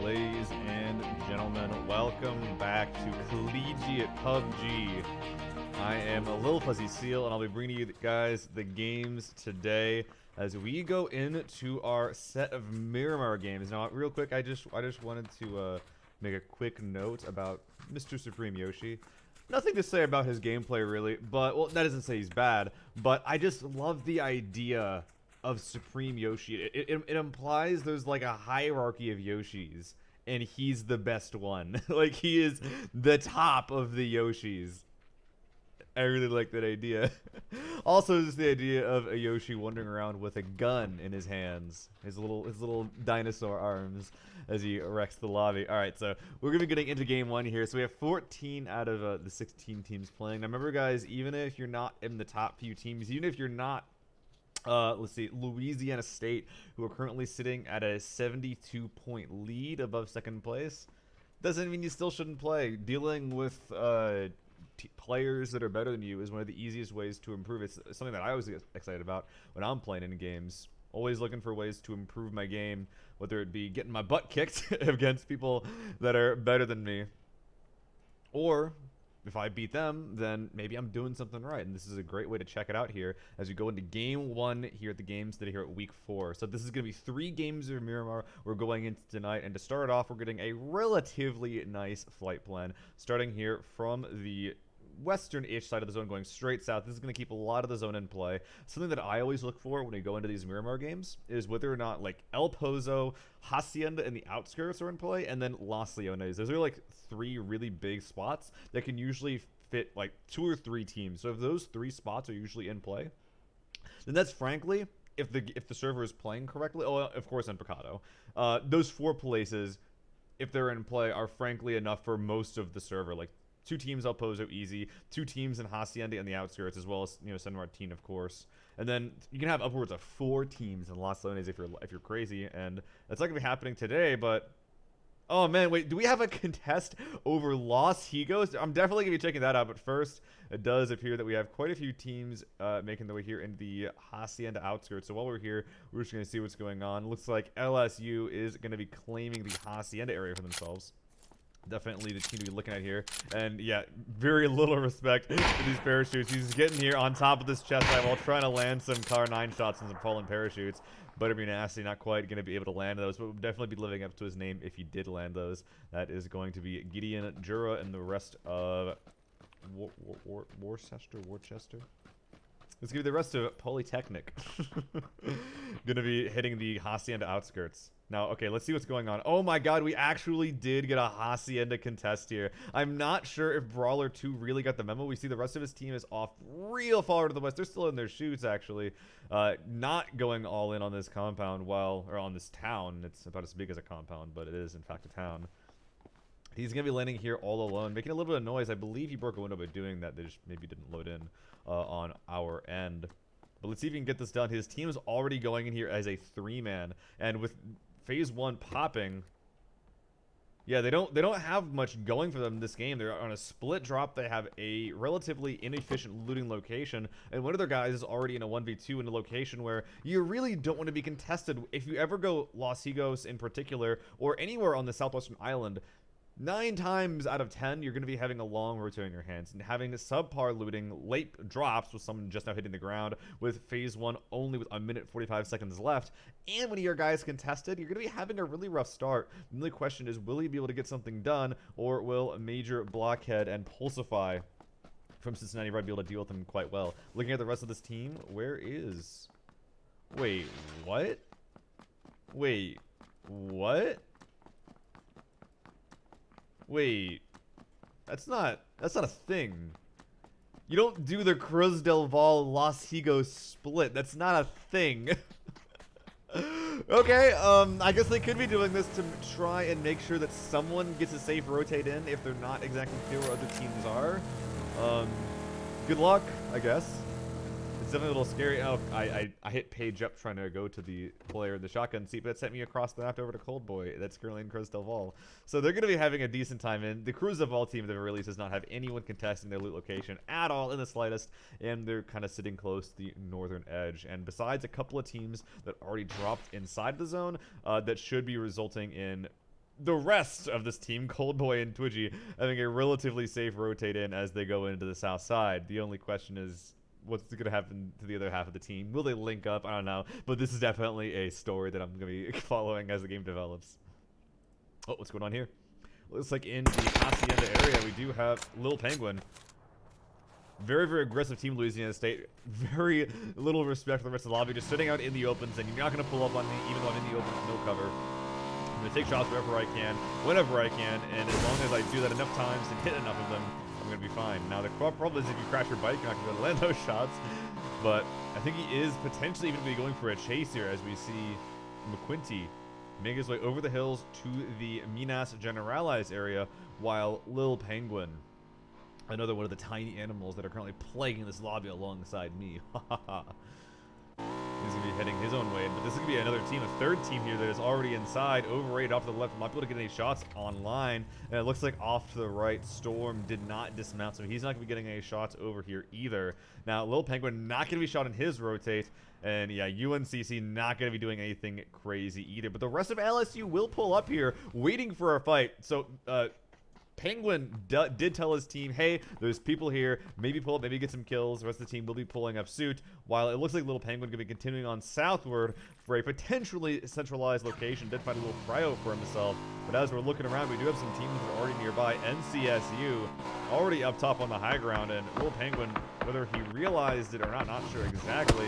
Ladies and gentlemen, welcome back to Collegiate PUBG. I am a little fuzzy seal, and I'll be bringing you guys the games today as we go into our set of Miramar games. Now, real quick, I just wanted to make a quick note about Mr. Supreme Yoshi. Nothing to say about his gameplay, really, but, well, that doesn't say he's bad, but I just love the idea of Supreme Yoshi. It implies there's like a hierarchy of Yoshis, and he's the best one. Like, he is the top of the Yoshis. I really like that idea. Also, just the idea of a Yoshi wandering around with a gun in his hands, his little dinosaur arms, as he wrecks the lobby. All right, so we're gonna be getting into game one here. So we have 14 out of the 16 teams playing. Now, remember, guys, even if you're not in the top few teams, even if you're not let's see, Louisiana State, who are currently sitting at a 72-point lead above second place, doesn't mean you still shouldn't play. Dealing with players that are better than you is one of the easiest ways to improve. It's something that I always get excited about when I'm playing in games. Always looking for ways to improve my game, whether it be getting my butt kicked against people that are better than me, or if I beat them, then maybe I'm doing something right. And this is a great way to check it out here as we go into game one here at the games that are here at week 4. So this is going to be 3 games of Miramar we're going into tonight. And to start off, we're getting a relatively nice flight plan, starting here from the western-ish side of the zone, going straight south. This is going to keep a lot of the zone in play. Something that I always look for when we go into these Miramar games is whether or not, like, El Pozo, Hacienda, and the outskirts are in play, and then Los Leones. Those are, like, 3 really big spots that can usually fit, like, 2 or 3 teams. So if those 3 spots are usually in play, then that's, frankly, if the server is playing correctly, oh, of course, in Picado, those 4 places, if they're in play, are frankly enough for most of the server. Like, 2 teams El Pozo easy, 2 teams in Hacienda and the outskirts, as well as, you know, San Martin, of course. And then you can have upwards of 4 teams in Los Leones if you're crazy, and that's not gonna be happening today. But oh man, wait, do we have a contest over Los Higos? I'm definitely gonna be checking that out. But first, it does appear that we have quite a few teams making their way here in the Hacienda outskirts. So while we're here, we're just gonna see what's going on. Looks like LSU is gonna be claiming the Hacienda area for themselves. Definitely the team to be looking at here. And yeah, very little respect for these parachutes. He's getting here on top of this chest side while trying to land some Car 9 shots and some fallen parachutes. Better be nasty, not quite going to be able to land those, but would definitely be living up to his name if he did land those. That is going to be Gideon, Jura, and the rest of Worcester. Let's give you the rest of Polytechnic. Gonna be hitting the Hacienda outskirts. Now, okay, let's see what's going on. Oh my god, we actually did get a Hacienda contest here. I'm not sure if Brawler 2 really got the memo. We see the rest of his team is off real far to the west. They're still in their chutes, actually. Not going all in on this compound or on this town. It's about as big as a compound, but it is, in fact, a town. He's going to be landing here all alone, making a little bit of noise. I believe he broke a window by doing that. They just maybe didn't load in on our end. But let's see if we can get this done. His team is already going in here as a 3-man. And with phase 1 popping, yeah, they don't have much going for them in this game. They're on a split drop. They have a relatively inefficient looting location. And one of their guys is already in a 1v2 in a location where you really don't want to be contested. If you ever go Los Higos in particular, or anywhere on the southwestern island, 9 times out of 10, you're going to be having a long rotate in your hands and having subpar looting, late drops with someone just now hitting the ground with phase 1 only with 1:45 seconds left. And when your guys contested, you're going to be having a really rough start. The only question is, will he be able to get something done, or will Major Blockhead and Pulsify from Cincinnati Red be able to deal with him quite well? Looking at the rest of this team, where is... Wait, what? Wait, what? Wait, that's not a thing. You don't do the Cruz del Val Los Higos split. That's not a thing. Okay, I guess they could be doing this to try and make sure that someone gets a safe rotate in if they're not exactly clear where other teams are. Good luck, I guess. It's definitely a little scary. Oh, I hit page up trying to go to the player in the shotgun seat, but it sent me across the map over to Cold Boy. That's currently in Cruz del Val. So they're going to be having a decent time in. The Cruz del Val team at the very least does not have anyone contesting their loot location at all in the slightest, and they're kind of sitting close to the northern edge. And besides a couple of teams that already dropped inside the zone, that should be resulting in the rest of this team, Coldboy and Twitchy, having a relatively safe rotate in as they go into the south side. The only question is, what's going to happen to the other half of the team? Will they link up? I don't know. But this is definitely a story that I'm going to be following as the game develops. Oh, what's going on here? Looks like in the Hacienda area, we do have Lil Penguin. Very, very aggressive team, Louisiana State. Very little respect for the rest of the lobby. Just sitting out in the open, saying, you're not going to pull up on me, even though I'm in the open with no cover. I'm going to take shots wherever I can, whenever I can, and as long as I do that enough times and hit enough of them, I'm going to be fine. Now, the problem is if you crash your bike, you're not going to be able to land those shots. But I think he is potentially even going to be going for a chase here, as we see McQuinty make his way over the hills to the Minas Generales area, while Lil Penguin, another one of the tiny animals that are currently plaguing this lobby alongside me. He's going to be heading his own way, but this is going to be another team, a third team here that is already inside, overrated off to the left, not able to get any shots online, and it looks like off to the right, Storm did not dismount, so he's not going to be getting any shots over here either. Now, Lil Penguin not going to be shot in his rotate, and yeah, UNCC not going to be doing anything crazy either, but the rest of LSU will pull up here, waiting for a fight. So, Penguin did tell his team, hey, there's people here, maybe pull up, maybe get some kills. The rest of the team will be pulling up suit, while it looks like Little Penguin going to be continuing on southward for a potentially centralized location. Did find a little cryo for himself, but as we're looking around, we do have some teams that are already nearby. NCSU already up top on the high ground, and Little Penguin, whether he realized it or not sure exactly,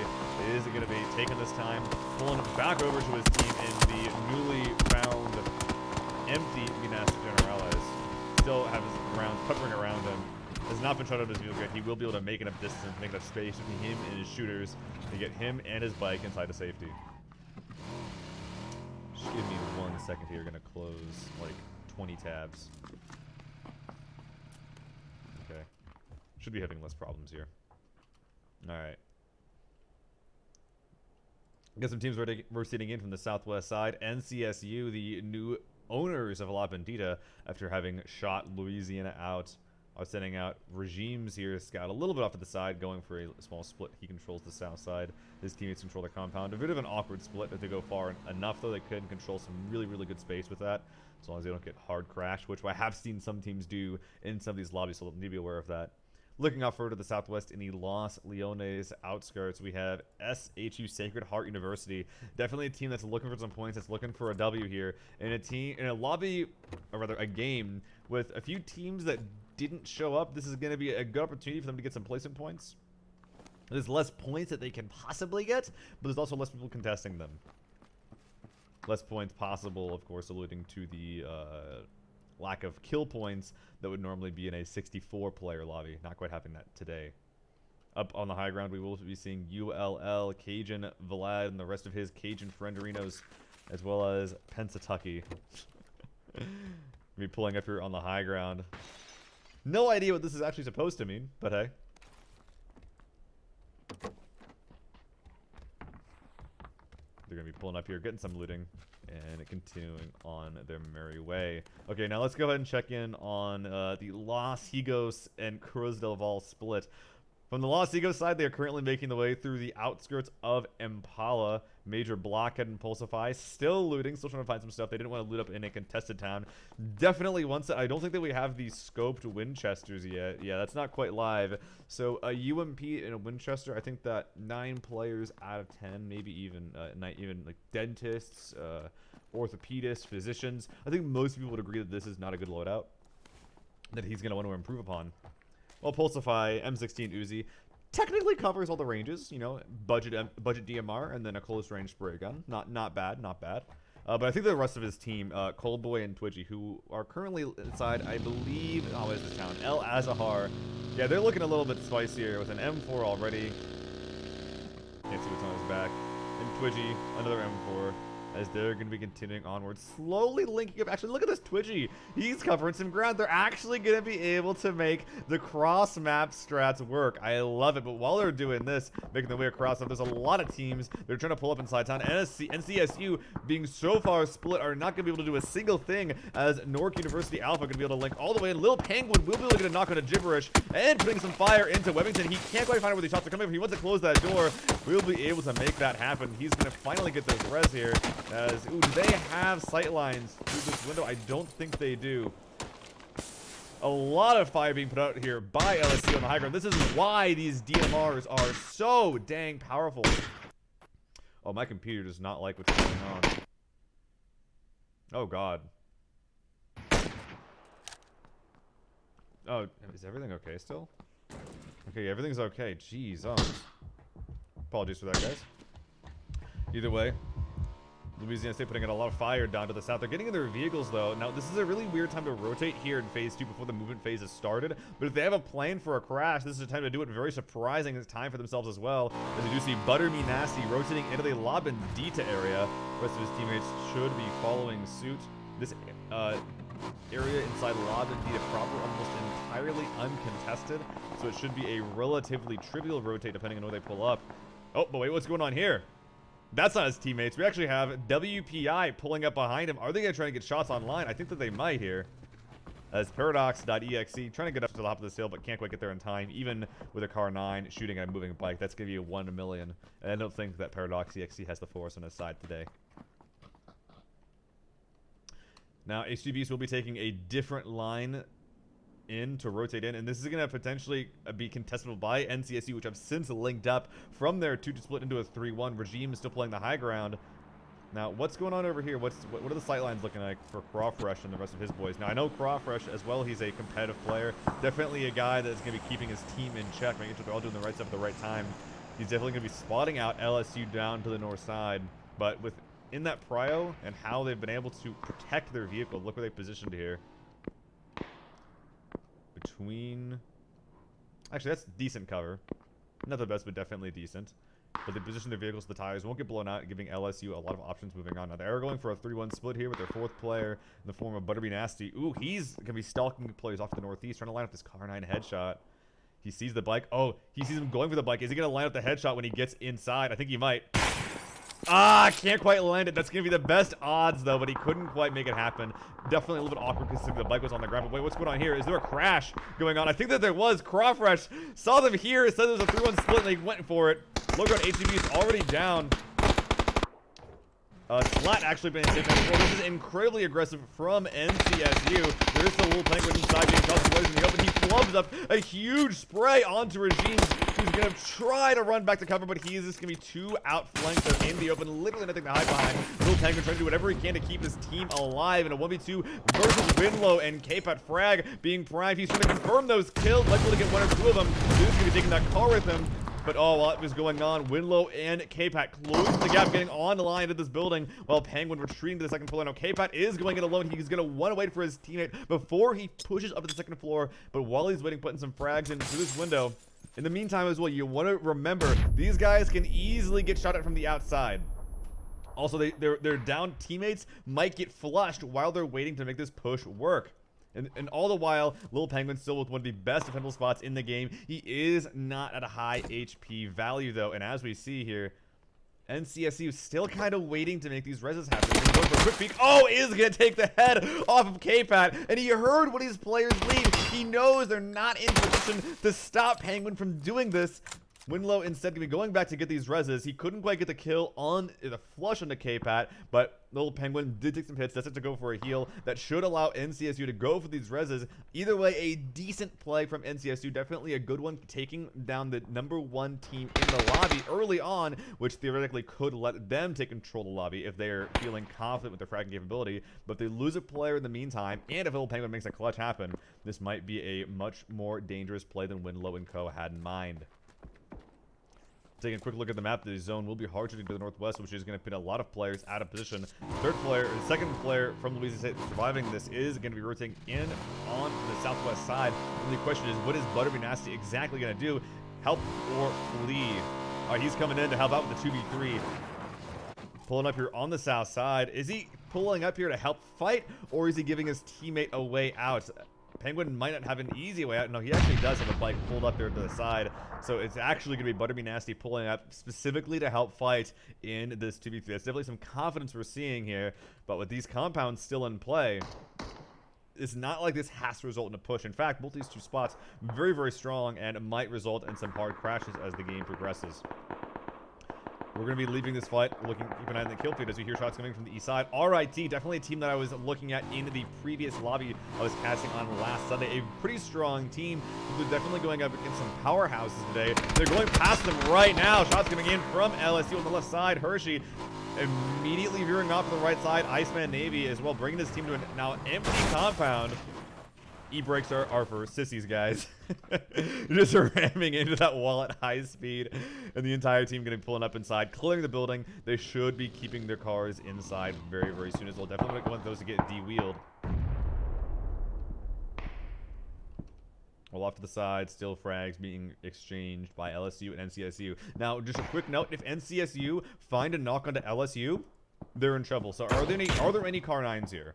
is going to be taking this time, pulling back over to his team in the newly found empty Minas Generales. Still have his rounds covering around him. Has not been shot out of his vehicle yet. He will be able to make enough distance, make enough space between him and his shooters to get him and his bike inside to safety. Just give me 1 second here. Gonna close like 20 tabs. Okay. Should be having less problems here. Alright. Got some teams rotating in from the southwest side. NCSU, the new owners of La Bendita, after having shot Louisiana out, are sending out Regimes here. Scout a little bit off to the side, going for a small split. He controls the south side. His teammates control the compound. A bit of an awkward split if they go far enough, though. They could control some really, really good space with that, as long as they don't get hard crash, which I have seen some teams do in some of these lobbies, so they'll need to be aware of that. Looking off further to the southwest in the Los Leones outskirts, we have SHU Sacred Heart University. Definitely a team that's looking for some points, that's looking for a W here. In a lobby, or rather a game, with a few teams that didn't show up. This is going to be a good opportunity for them to get some placement points. There's less points that they can possibly get, but there's also less people contesting them. Less points possible, of course, alluding to the lack of kill points that would normally be in a 64-player lobby. Not quite happening that today. Up on the high ground, we will be seeing ULL, Cajun Vlad, and the rest of his Cajun frienderinos, as well as Pensatucky. Be pulling up here on the high ground. No idea what this is actually supposed to mean, but hey. They're going to be pulling up here, getting some looting, and continuing on their merry way. Okay, now let's go ahead and check in on the Los Higos and Cruz del Val split. From the Los Higos side, they are currently making the way through the outskirts of Impala. Major Blockhead and Pulsify still looting, still trying to find some stuff. They didn't want to loot up in a contested town. Definitely once I don't think that we have the scoped Winchesters yet. Yeah, that's not quite live. So a UMP and a Winchester, I think that 9 players out of 10, maybe even like dentists, orthopedists, physicians. I think most people would agree that this is not a good loadout, that he's going to want to improve upon. Well, Pulsify, M16 Uzi technically covers all the ranges, you know, budget DMR, and then a close range spray gun. Not bad. But I think the rest of his team, Coldboy and Twitchy, who are currently inside, I believe, oh, what is this town? El Azahar. Yeah, they're looking a little bit spicier with an M4 already. Can't see what's on his back. And Twitchy, another M4. As they're going to be continuing onward, slowly linking up. Actually, look at this Twitchy. He's covering some ground. They're actually going to be able to make the cross-map strats work. I love it. But while they're doing this, making their way across, there's a lot of teams they're trying to pull up inside town. NCSU, being so far split, are not going to be able to do a single thing, as Newark University Alpha going to be able to link all the way in. Lil Penguin will be able to get a knock on a Gibberish and putting some fire into Webington. He can't quite find out where the shots are coming from. He wants to close that door. We'll be able to make that happen. He's going to finally get those res here. As, ooh, do they have sight lines through this window? I don't think they do. A lot of fire being put out here by LSU on the high ground. This is why these DMRs are so dang powerful. Oh, my computer does not like what's going on. Oh, God. Oh, is everything okay still? Okay, everything's okay. Jeez, apologies for that, guys. Either way, Louisiana State putting out a lot of fire down to the south. They're getting in their vehicles, though. Now, this is a really weird time to rotate here in Phase 2 before the movement phase has started. But if they have a plan for a crash, this is a time to do it. Very surprising time for themselves as well. As you do see Butter Me Nasty rotating into the Labendita area. The rest of his teammates should be following suit. This area inside Labendita proper almost entirely uncontested. So it should be a relatively trivial rotate depending on where they pull up. Oh, but wait, what's going on here? That's not his teammates. We actually have WPI pulling up behind him. Are they going to try and get shots online? I think that they might here. As Paradox.exe trying to get up to the top of this hill, but can't quite get there in time. Even with a car 9 shooting at a moving bike, that's going to be a 1 in a million. And I don't think that Paradox.exe has the force on his side today. Now, HGBs will be taking a different line in to rotate in, and this is going to potentially be contestable by NCSU, which have since linked up from their 2 to split into a 3-1. Regime is still playing the high ground. Now, what's going on over here? What are the sight lines looking like for Crawfresh and the rest of his boys? Now, I know Crawfresh as well. He's a competitive player. Definitely a guy that's going to be keeping his team in check, making sure they're all doing the right stuff at the right time. He's definitely going to be spotting out LSU down to the north side. But in that prio and how they've been able to protect their vehicle, look where they positioned here. Actually, that's decent cover. Not the best, but definitely decent. But they position their vehicles, the tires won't get blown out, giving LSU a lot of options moving on. Now, they're going for a 3-1 split here with their 4th player in the form of Butterby Nasty. Ooh, he's going to be stalking players off to the northeast, trying to line up this car 9 headshot. He sees the bike. Oh, he sees him going for the bike. Is he going to line up the headshot when he gets inside? I think he might. Ah, can't quite land it. That's going to be the best odds, though, but he couldn't quite make it happen. Definitely a little bit awkward because the bike was on the ground. But wait, what's going on here? Is there a crash going on? I think that there was. Crawfresh saw them here. It said there was a 3-1 split, and they went for it. Logo on HGB is already down. Slat actually been safe. This is incredibly aggressive from NCSU. There is still a little Penguin inside being tossed away in the open. He flubs up a huge spray onto Regimes. He's going to try to run back to cover, but he is just going to be too outflanked. They're in the open, literally nothing to hide behind. Little Penguin trying to do whatever he can to keep his team alive in a 1v2 versus Winlow and K-Pat Frag being primed. He's trying to confirm those kills, likely to get 1 or 2 of them. He's going to be taking that car with him. But oh, while it was going on, Winlow and K-Pat closing the gap, getting on the line into this building, while Penguin retreating to the 2nd floor. Now, K-Pat is going in alone. He's going to want to wait for his teammate before he pushes up to the 2nd floor. But while he's waiting, putting some frags in through this window. In the meantime as well, you want to remember, these guys can easily get shot at from the outside. Also, their down teammates might get flushed while they're waiting to make this push work. And all the while, Lil Penguin still with one of the best defendable spots in the game. He is not at a high HP value, though. And as we see here, NCSU still kind of waiting to make these reses happen. He's going for a quick peek. Oh, is going to take the head off of K-Pat. And he heard what his players leave. He knows they're not in position to stop Penguin from doing this. Winlow instead going to be going back to get these reses. He couldn't quite get the kill on the flush on the K-Pat, but Little Penguin did take some hits. That's it to go for a heal. That should allow NCSU to go for these reses. Either way, a decent play from NCSU. Definitely a good one, taking down the #1 team in the lobby early on, which theoretically could let them take control of the lobby if they're feeling confident with their fragging capability. But if they lose a player in the meantime, and if Little Penguin makes a clutch happen, this might be a much more dangerous play than Winlow and co had in mind. Taking a quick look at the map, the zone will be hard to do to the northwest, which is going to put a lot of players out of position. The 2nd player from Louisiana State surviving this is going to be rotating in on the southwest side. And the question is, what is Butterby Nasty exactly going to do? Help or flee? All right, he's coming in to help out with the 2v3. Pulling up here on the south side. Is he pulling up here to help fight, or is he giving his teammate a way out? Penguin might not have an easy way out. No, he actually does have a bike pulled up there to the side. So it's actually going to be Butterby Nasty pulling up specifically to help fight in this 2v3. That's definitely some confidence we're seeing here. But with these compounds still in play, it's not like this has to result in a push. In fact, both these 2 spots very, very strong, and it might result in some hard crashes as the game progresses. We're going to be leaving this fight, keep an eye on the kill feed as we hear shots coming from the east side. RIT, definitely a team that I was looking at in the previous lobby I was casting on last Sunday. A pretty strong team. They're definitely going up against some powerhouses today. They're going past them right now. Shots coming in from LSU on the left side. Hershey immediately veering off to the right side. Iceman Navy as well, bringing this team to a now empty compound. E-brakes are for sissies, guys. Just ramming into that wall at high speed. And the entire team getting pulling up inside, clearing the building. They should be keeping their cars inside very, very soon as well. Definitely want those to get de-wheeled. Well, off to the side, still frags being exchanged by LSU and NCSU. Now, just a quick note, if NCSU find a knock onto LSU, they're in trouble. So are there any car 9s here?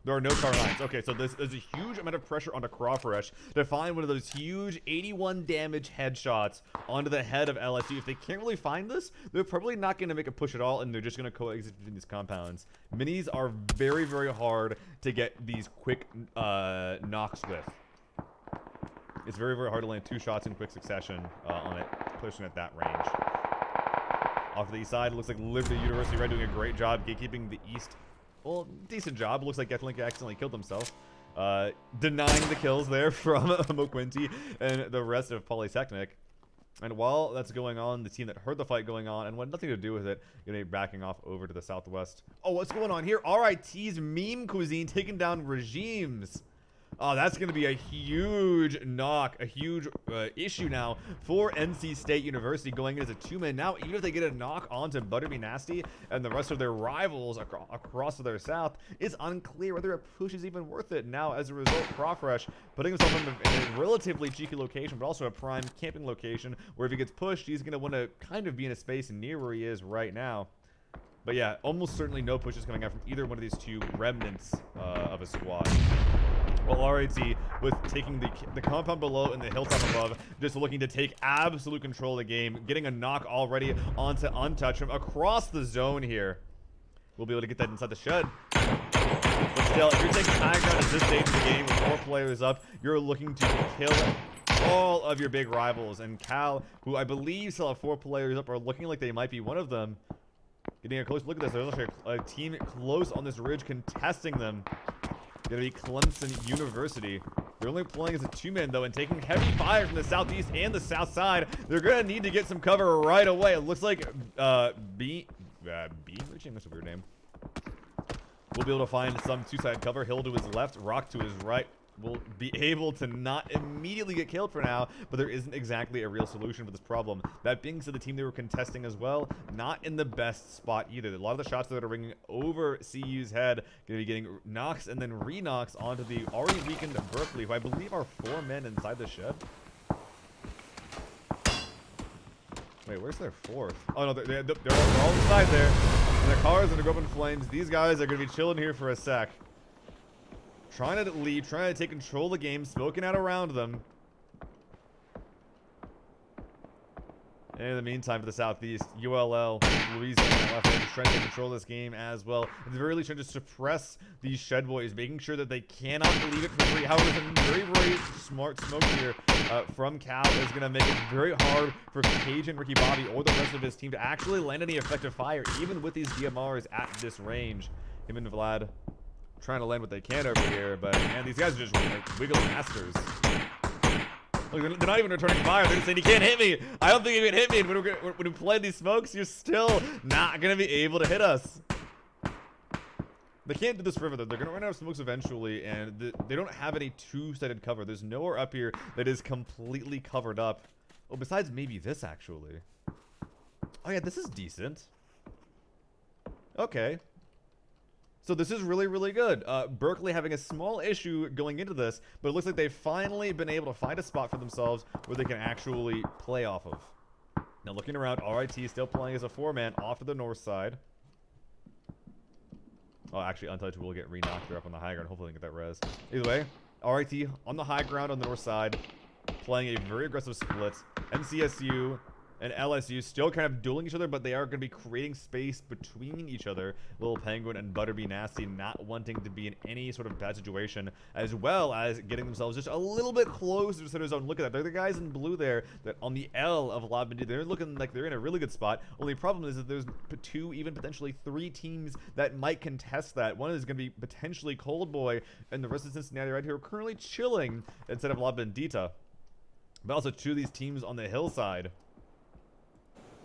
There are no car 9s. Okay, so there's a huge amount of pressure onto Crawfresh to find one of those huge 81 damage headshots onto the head of LSU. If they can't really find this, they're probably not going to make a push at all, and they're just going to coexist between these compounds. Minis are very, very hard to get these quick knocks with. It's very, very hard to land 2 shots in quick succession on it, pushing at that range. Off to the east side, it looks like Liberty University Red doing a great job gatekeeping the east. Well, decent job. Looks like Getlink accidentally killed himself. Denying the kills there from Moquinty and the rest of Polytechnic. And while that's going on, the team that heard the fight going on and had nothing to do with it, going to be backing off over to the southwest. Oh, what's going on here? RIT's Meme Cuisine taking down Regimes. Oh, that's going to be a huge knock, a huge issue now for NC State University going in as a 2-man. Now, even if they get a knock onto Butterby Nasty and the rest of their rivals across to their south, it's unclear whether a push is even worth it. Now, as a result, Crawfresh putting himself in a relatively cheeky location, but also a prime camping location, where if he gets pushed, he's going to want to kind of be in a space near where he is right now. But yeah, almost certainly no pushes coming out from either one of these two remnants of a squad. Well, RIT, with taking the compound below and the hilltop above, just looking to take absolute control of the game, getting a knock already onto Untouch from across the zone here. We'll be able to get that inside the shed. But still, if you're taking high ground at this stage of the game with 4 players up, you're looking to kill all of your big rivals. And Cal, who I believe still have 4 players up, are looking like they might be one of them. Getting a close look at this, there's actually a team close on this ridge contesting them. Gonna be Clemson University. They're only playing as a 2-man though, and taking heavy fire from the southeast and the south side. They're gonna need to get some cover right away. It looks like Beam Reaching, that's a weird name. We'll be able to find some 2-side cover. Hill to his left, Rock to his right. Will be able to not immediately get killed for now, but there isn't exactly a real solution for this problem. That being said, the team they were contesting as well, not in the best spot either. A lot of the shots that are ringing over CU's head going to be getting knocks and then re-knocks onto the already weakened Berkeley, who I believe are 4 men inside the shed. Wait, where's their 4th? Oh no, they're all inside there. And their cars are going to go up in flames. These guys are going to be chilling here for a sec. Trying to leave, trying to take control of the game, smoking out around them. And in the meantime, to the southeast, ULL, Louisiana, left hand, trying to take control of this game as well. At the very least, trying to suppress these Shed Boys, making sure that they cannot leave it for free. However, some very, very smart smoke here from Cal is going to make it very hard for Cage and Ricky Bobby or the rest of his team to actually land any effective fire, even with these DMRs at this range. Him and Vlad trying to land what they can over here, but man, these guys are just like wiggle masters. Look, they're not even returning fire. They're just saying, "He can't hit me. I don't think he can hit me." And when we play these smokes, you're still not gonna be able to hit us. They can't do this forever though. They're gonna run out of smokes eventually, and they don't have any 2-sided cover. There's nowhere up here that is completely covered up. Well, besides maybe this actually. Oh yeah, this is decent. Okay. So this is really, really good. Berkeley having a small issue going into this, but it looks like they've finally been able to find a spot for themselves where they can actually play off of. Now looking around, RIT still playing as a 4-man off to the north side. Oh, actually, Untouched will get re-knocked. They're up on the high ground. Hopefully they can get that res. Either way, RIT on the high ground on the north side, playing a very aggressive split. NCSU and LSU still kind of dueling each other, but they are going to be creating space between each other. Little Penguin and Butterby Nasty not wanting to be in any sort of bad situation, as well as getting themselves just a little bit closer to center zone. Look at that. They're the guys in blue there that on the L of Labindi. They're looking like they're in a really good spot. Only problem is that there's 2, even potentially 3 teams that might contest that. One is going to be potentially Cold Boy, and the rest of Cincinnati right here are currently chilling instead of La Bendita. But also 2 of these teams on the hillside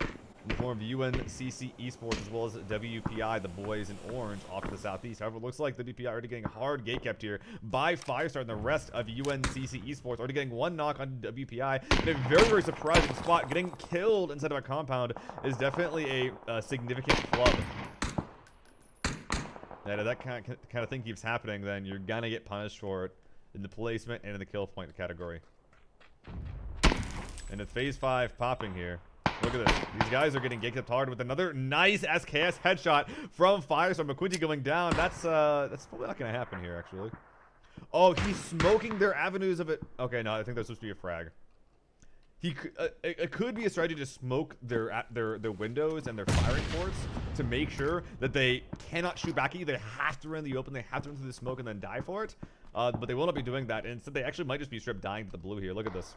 in the form of UNCC Esports as well as WPI, the boys in orange, off to the southeast. However, it looks like WPI already getting hard gate kept here by Firestar, and the rest of UNCC Esports already getting 1 knock on WPI in a very, very surprising spot. Getting killed instead of a compound is definitely a significant flub. And if that kind of thing keeps happening, then you're gonna get punished for it in the placement and in the kill point category. And it's phase 5 popping here. Look at this. These guys are getting ganked hard with another nice SKS headshot from Firestar. McQuinty going down. That's probably not gonna happen here, actually. Oh, he's smoking their avenues of it. Okay, no, I think that's supposed to be a frag. It could be a strategy to smoke their windows and their firing ports to make sure that they cannot shoot back at you. They have to run in the open. They have to run through the smoke and then die for it. But they will not be doing that. And instead, they actually might just be strip dying to the blue here. Look at this.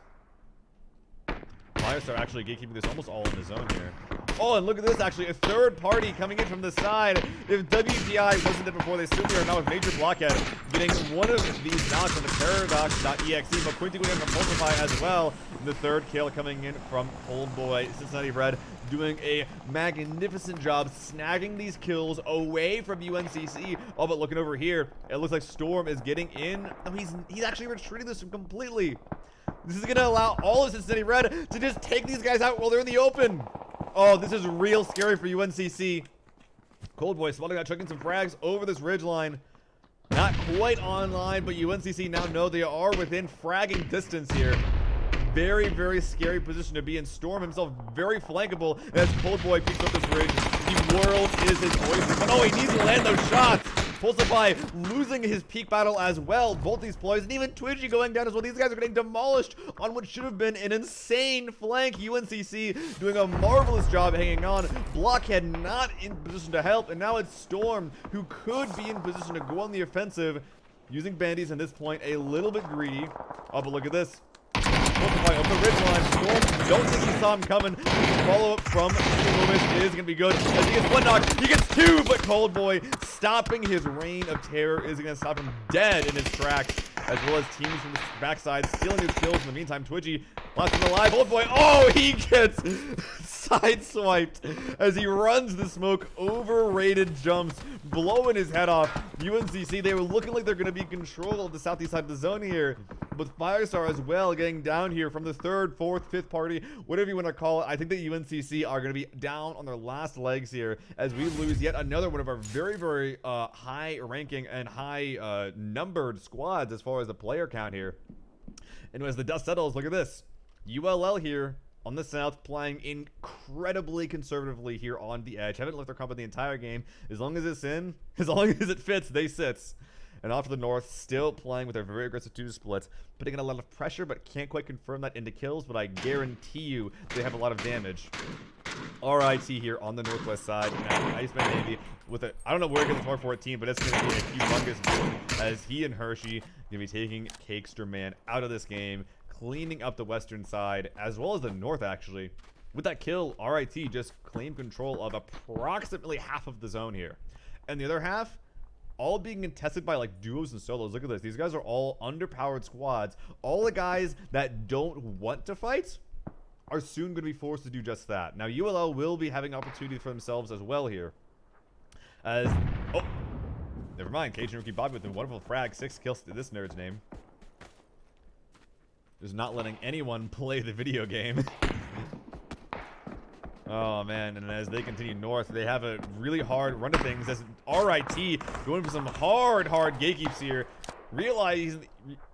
Firestar actually gatekeeping this almost all in the zone here. Oh, and look at this, actually, a third party coming in from the side. If WPI wasn't there before, they certainly are now with Major Blockhead, getting one of these knocks on the Paradox.exe. McQuinty going to multiply as well. And the third kill coming in from Cold Boy. Cincinnati Red doing a magnificent job snagging these kills away from UNCC. Oh, but looking over here, it looks like Storm is getting in. Oh, he's actually retreating this completely. This is going to allow all of Cincinnati Red to just take these guys out while they're in the open. Oh, this is real scary for UNCC. Cold Boy spotting out, chucking some frags over this ridge line. Not quite online, but UNCC now know they are within fragging distance here. Very, very scary position to be in. Storm himself very flankable as Cold Boy peeks up this ridge. The world is his oyster. But oh, he needs to land those shots. Pulsify losing his peak battle as well. Both these ploys, and even Twitchy going down as well. These guys are getting demolished on what should have been an insane flank. UNCC doing a marvelous job hanging on. Blockhead not in position to help, and now it's Storm who could be in position to go on the offensive. Using bandies at this point, a little bit greedy. Oh, but look at this. Multiply up the ridgeline. Storm, don't think he saw him coming. Follow up from Loomis is going to be good. As he gets 1 knock, he gets 2, but Cold Boy stopping his reign of terror is going to stop him dead in his tracks, as well as teams from the backside stealing his kills. In the meantime, Twitchy, last one alive. Cold Boy, oh, he gets sideswiped as he runs the smoke. Overrated jumps, blowing his head off. UNCC, they were looking like they're going to be in control of the southeast side of the zone here, with Firestar as well getting down here from the 3rd, 4th, 5th party, whatever you want to call it. I think that UNCC are going to be down on their last legs here as we lose yet another one of our very, very high ranking and high numbered squads as far as the player count here. And as the dust settles, look at this. ULL here on the south playing incredibly conservatively here on the edge. Haven't left their comp the entire game. As long as it's in, as long as it fits, they sits. And off to the north, still playing with their very aggressive 2 splits, putting in a lot of pressure, but can't quite confirm that into kills, but I guarantee you they have a lot of damage. RIT here on the northwest side. Now, Iceman Navy with a, I don't know where he gets the 14, but it's going to be a humongous boom as he and Hershey going to be taking Cakester Man out of this game, cleaning up the western side, as well as the north, actually. With that kill, RIT just claimed control of approximately half of the zone here. And the other half, all being contested by like duos and solos. Look at this. These guys are all underpowered squads. All the guys that don't want to fight are soon going to be forced to do just that. Now, ULL will be having opportunities for themselves as well here. As, oh, never mind. Cajun Rookie Bobby with a wonderful frag. 6 kills to this nerd's name. Just not letting anyone play the video game. Oh, man, and as they continue north, they have a really hard run of things as RIT going for some hard gatekeeps here. Realize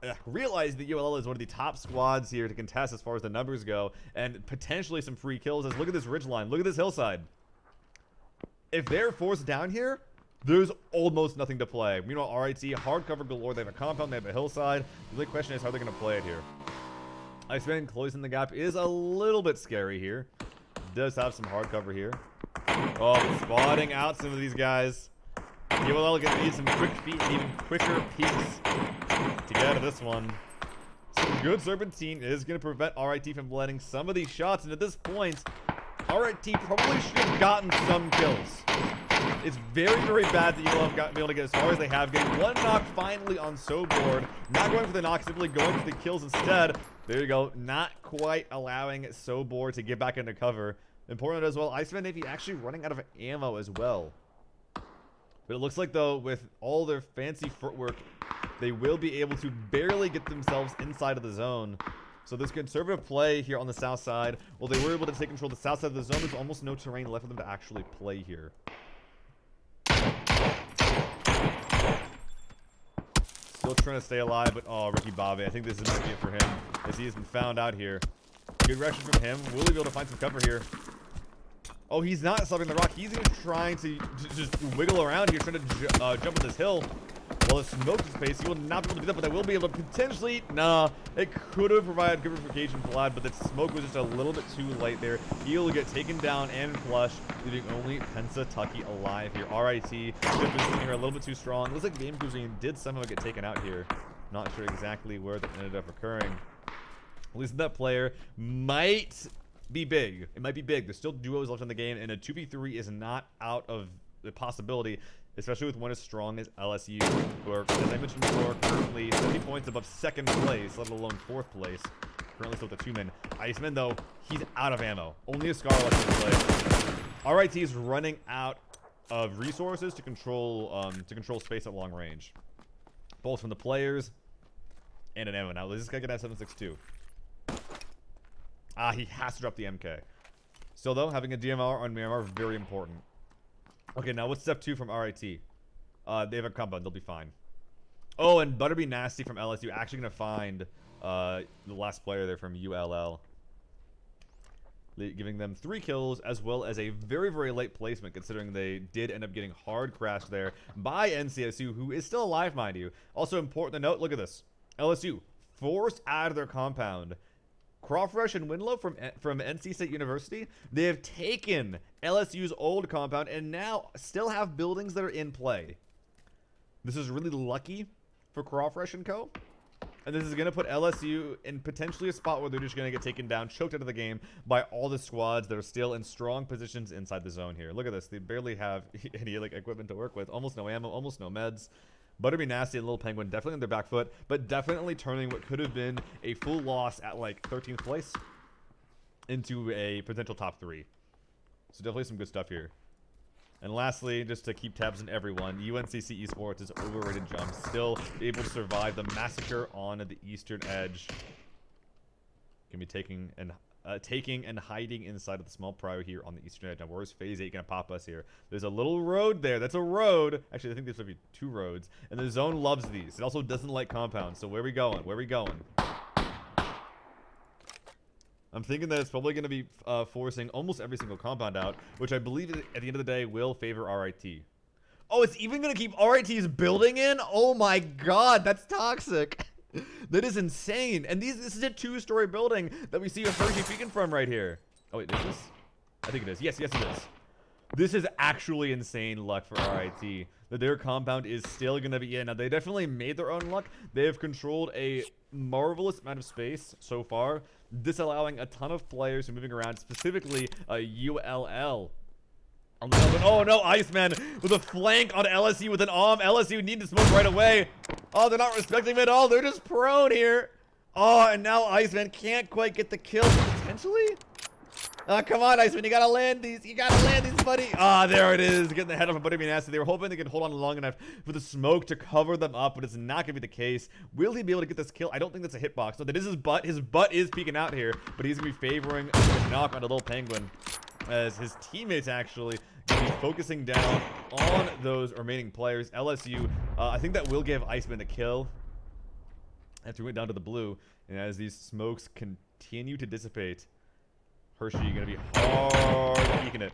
that ULL is one of the top squads here to contest as far as the numbers go, and potentially some free kills. As look at this ridgeline, look at this hillside. If they're forced down here, there's almost nothing to play. Meanwhile, RIT, hard cover galore. They have a compound, they have a hillside. The only question is how they're going to play it here. Iceman closing the gap is a little bit scary here. does have some hard cover here. Oh, spotting out some of these guys. GLL gonna need some quick feet and even quicker peaks to get out of this one. Some good Serpentine is going to prevent RIT from letting some of these shots, and at this point, RIT probably should have gotten some kills. It's very, very bad that GLL have been able to get as far as they have. Getting one knock finally on Soboard. Not going for the knock, simply going for the kills instead. There you go. Not quite allowing Soboard to get back into cover. Important as well, Iceman Navy actually running out of ammo as well. But it looks like, though, with all their fancy footwork, they will be able to barely get themselves inside of the zone. So this conservative play here on the south side, well, they were able to take control of the south side of the zone. There's almost no terrain left for them to actually play here. Still trying to stay alive, but oh, Ricky Bobby, I think this is going to be it for him, as he has been found out here. Good reaction from him. Will he be able to find some cover here? Oh, he's not stopping the rock. He's even trying to just wiggle around here, trying to jump on this hill. Well, it's smoke space. He will not be able to do that, but they will be able to potentially... Nah, it could have provided good verification for Vlad, but the smoke was just a little bit too late there. He'll get taken down and flushed, leaving only Pensatucky alive here. RIT, good position here, a little bit too strong. Looks like Game Cuisine did somehow get taken out here. Not sure exactly where that ended up occurring. At least that player might be big. It might be big. There's still duos left in the game, and a 2v3 is not out of the possibility, especially with one as strong as LSU, who are, as I mentioned before, currently 70 points above second place, let alone fourth place. Currently still with the 2-man. Iceman, though, he's out of ammo. Only a Scar left in play. RIT is running out of resources to control space at long range, both from the players and an ammo. Now, this guy can have 7.62. Ah, he has to drop the MK. Still, though, having a DMR on Myanmar is very important. Okay, now what's step 2 from RIT? They have a compound. They'll be fine. Oh, and Butterby Nasty from LSU actually going to find the last player there from ULL. Giving them 3 kills, as well as a very, very late placement, considering they did end up getting hard crashed there by NCSU, who is still alive, mind you. Also important to note, look at this. LSU forced out of their compound. Crawfresh and Winlow from NC State University, they have taken LSU's old compound and now still have buildings that are in play. This is really lucky for Crawfresh and Co. And this is going to put LSU in potentially a spot where they're just going to get taken down, choked out of the game by all the squads that are still in strong positions inside the zone here. Look at this. They barely have any like equipment to work with. Almost no ammo, almost no meds. Butterby Nasty and Little Penguin definitely on their back foot, but definitely turning what could have been a full loss at like 13th place into a potential top 3. So definitely some good stuff here. And lastly, just to keep tabs on everyone, UNCC Esports is overrated jump, still able to survive the massacre on the eastern edge. Can be taking and hiding inside of the small prio here on the eastern edge. Now, where's Phase 8 going to pop us here? There's a little road there. That's a road. Actually, I think there's going to be 2 roads. And the zone loves these. It also doesn't like compounds. So where are we going? Where are we going? I'm thinking that it's probably going to be forcing almost every single compound out, which I believe at the end of the day will favor RIT. Oh, it's even going to keep RIT's building in? Oh my god, that's toxic. That is insane. And this is a 2-story building that we see a Hershey peeking from right here. Oh, wait, is this? I think it is. Yes, it is. This is actually insane luck for RIT. That their compound is still going to be in. Now, they definitely made their own luck. They have controlled a marvelous amount of space so far, disallowing a ton of players from moving around, specifically ULL. Oh no, Iceman with a flank on LSU with an AWM. LSU need to smoke right away. Oh, they're not respecting him at all. They're just prone here. Oh, and now Iceman can't quite get the kill, potentially. Come on, Iceman, you gotta land these. You gotta land these, buddy. There it is. Getting the head off of Butterby Nasty. They were hoping they could hold on long enough for the smoke to cover them up, but it's not gonna be the case. Will he be able to get this kill? I don't think that's a hitbox. No, that is his butt. His butt is peeking out here, but he's gonna be favoring the knock on the Little Penguin, as his teammates actually gonna be focusing down on those remaining players. LSU, I think that will give Iceman the kill after we went down to the blue. And as these smokes continue to dissipate, Hershey gonna be hard peeking it.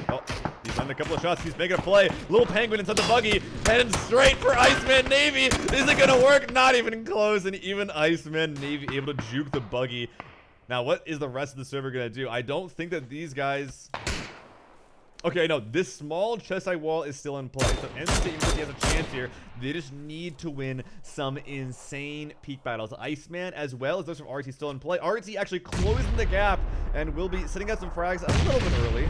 Oh, he's done a couple of shots. He's making a play. Little Penguin inside the buggy, heading straight for Iceman Navy. Is it gonna work? Not even close. And even Iceman Navy able to juke the buggy. Now, what is the rest of the server going to do? I don't think that these guys... Okay, no, this small chest side wall is still in play. So NC has a chance here. They just need to win some insane peak battles. Iceman, as well as those from RT, still in play. RT actually closing the gap and will be sitting out some frags a little bit early.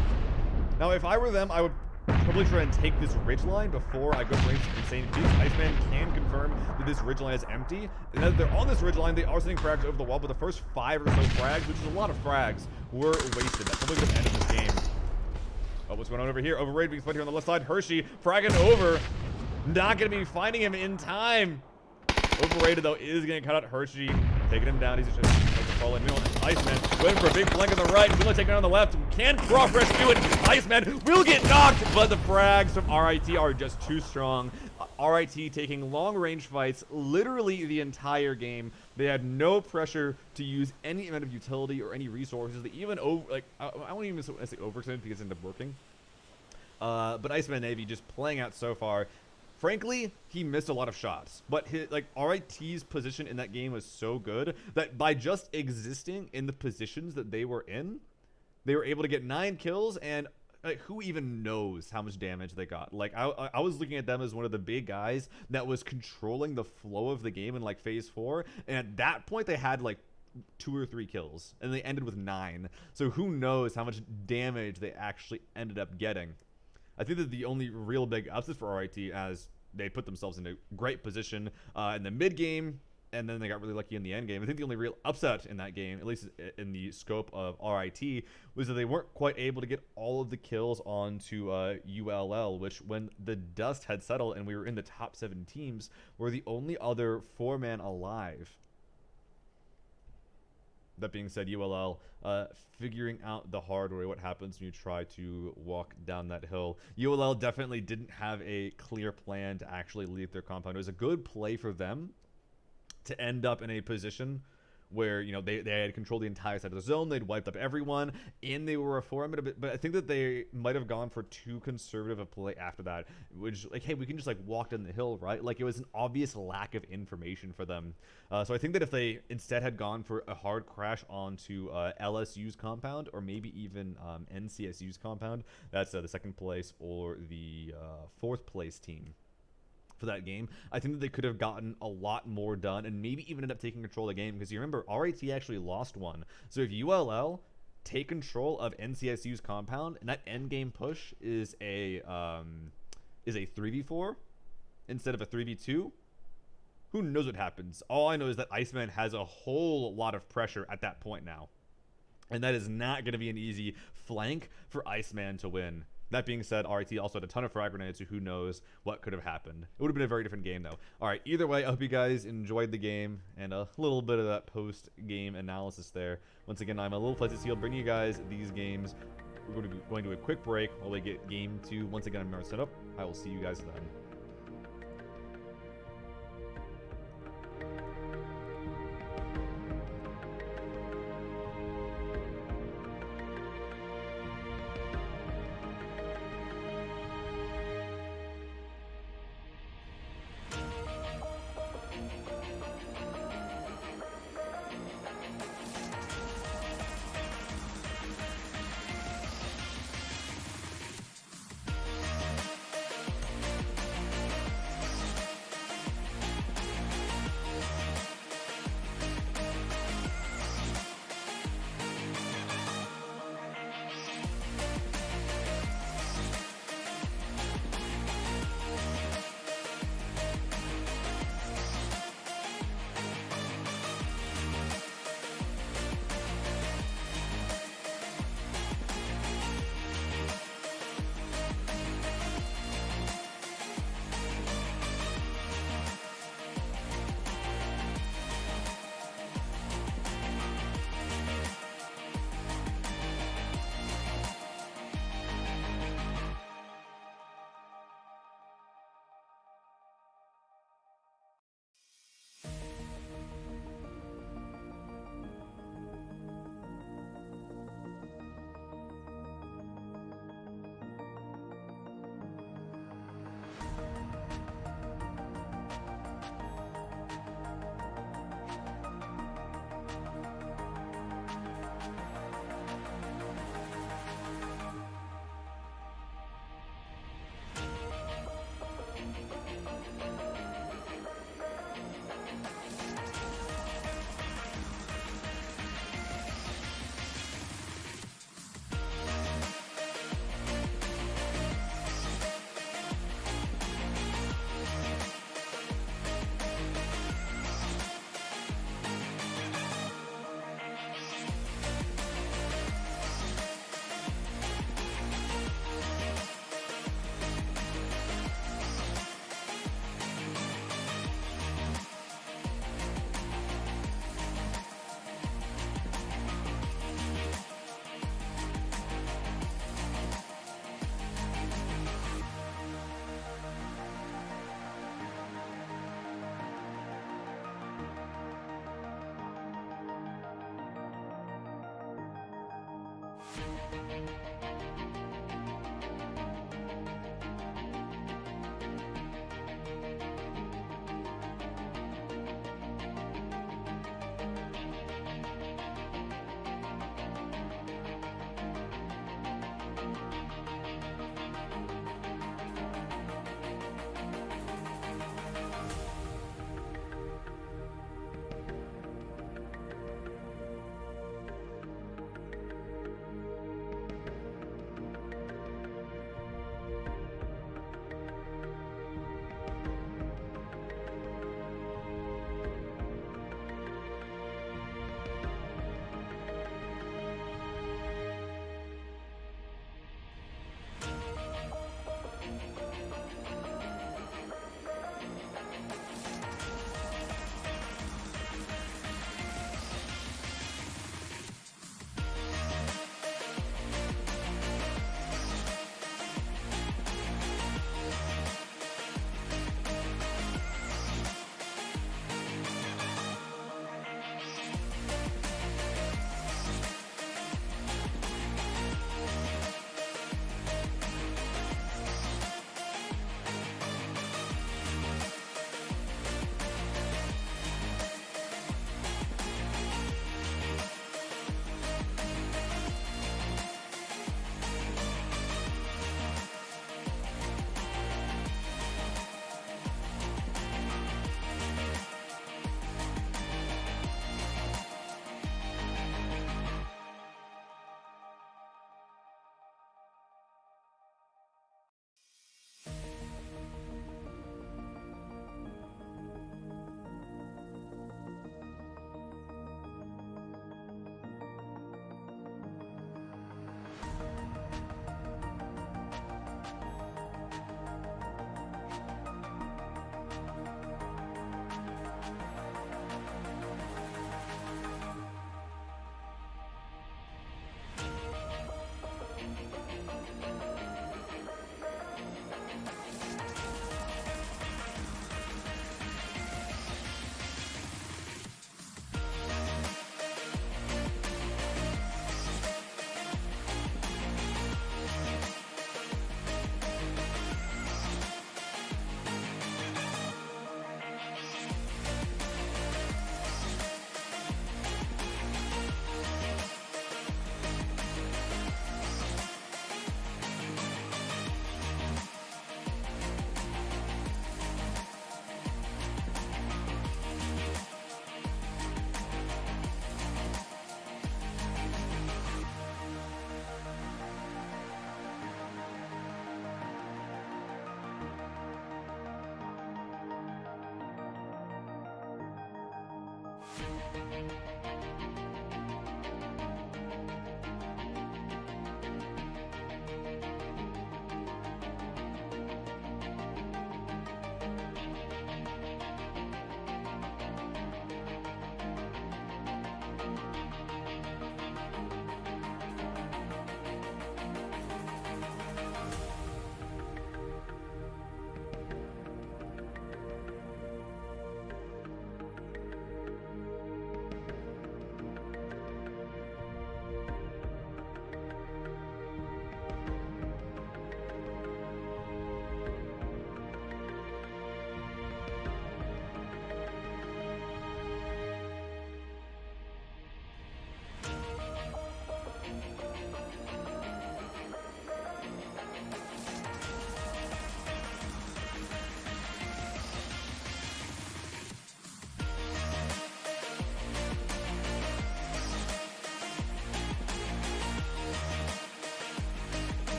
Now, if I were them, I would probably try and take this ridge line before I go for insane peaks. Iceman can confirm that this ridge line is empty. And as they're on this ridge line, they are sending frags over the wall, but the first 5 or so frags, which is a lot of frags, were wasted. That's probably going to end this game. Oh, what's going on over here? Overrated being split here on the left side. Hershey fragging over. Not going to be finding him in time. Overrated, though, is going to cut out Hershey. Taking him down. He's just taking the fall in middle. Iceman waiting for a big flank on the right. Will taking it on the left. Can Cross rescue it? Iceman will get knocked, but the frags from RIT are just too strong. RIT taking long-range fights literally the entire game. They had no pressure to use any amount of utility or any resources. They even I won't even say overextended because it ended up working. But Iceman Navy just playing out so far. Frankly, he missed a lot of shots, but RIT's position in that game was so good that by just existing in the positions that they were in, they were able to get 9 kills, and who even knows how much damage they got. Like, I was looking at them as one of the big guys that was controlling the flow of the game in like phase 4, and at that point they had like 2 or 3 kills, and they ended with 9. So who knows how much damage they actually ended up getting. I think that the only real big upset for RIT, as they put themselves in a great position in the mid game, and then they got really lucky in the end game. I think the only real upset in that game, at least in the scope of RIT, was that they weren't quite able to get all of the kills onto ULL, which, when the dust had settled and we were in the top 7 teams, were the only other 4-man alive. That being said, ULL figuring out the hard way what happens when you try to walk down that hill. ULL definitely didn't have a clear plan to actually leave their compound. It was a good play for them to end up in a position where, you know, they had controlled the entire side of the zone. They'd wiped up everyone, and they were a 4-man, but I think that they might have gone for too conservative a play after that, which, like, hey, we can just, like, walk down the hill, right? Like, it was an obvious lack of information for them. So I think that if they instead had gone for a hard crash onto LSU's compound, or maybe even NCSU's compound, that's the 2nd place or the 4th place team for that game, I think that they could have gotten a lot more done and maybe even end up taking control of the game, because you remember RIT actually lost one. So if ULL take control of NCSU's compound and that end game push is a 3v4 instead of a 3v2, who knows what happens? All I know is that Iceman has a whole lot of pressure at that point now, and that is not going to be an easy flank for Iceman to win. That being said, RIT also had a ton of frag grenades, so who knows what could have happened. It would have been a very different game, though. All right, either way, I hope you guys enjoyed the game and a little bit of that post-game analysis there. Once again, I'm a little Fuzzy Seal, bringing you guys these games. We're going to be going to a quick break while we get game 2. Once again, I'm set up. I will see you guys then.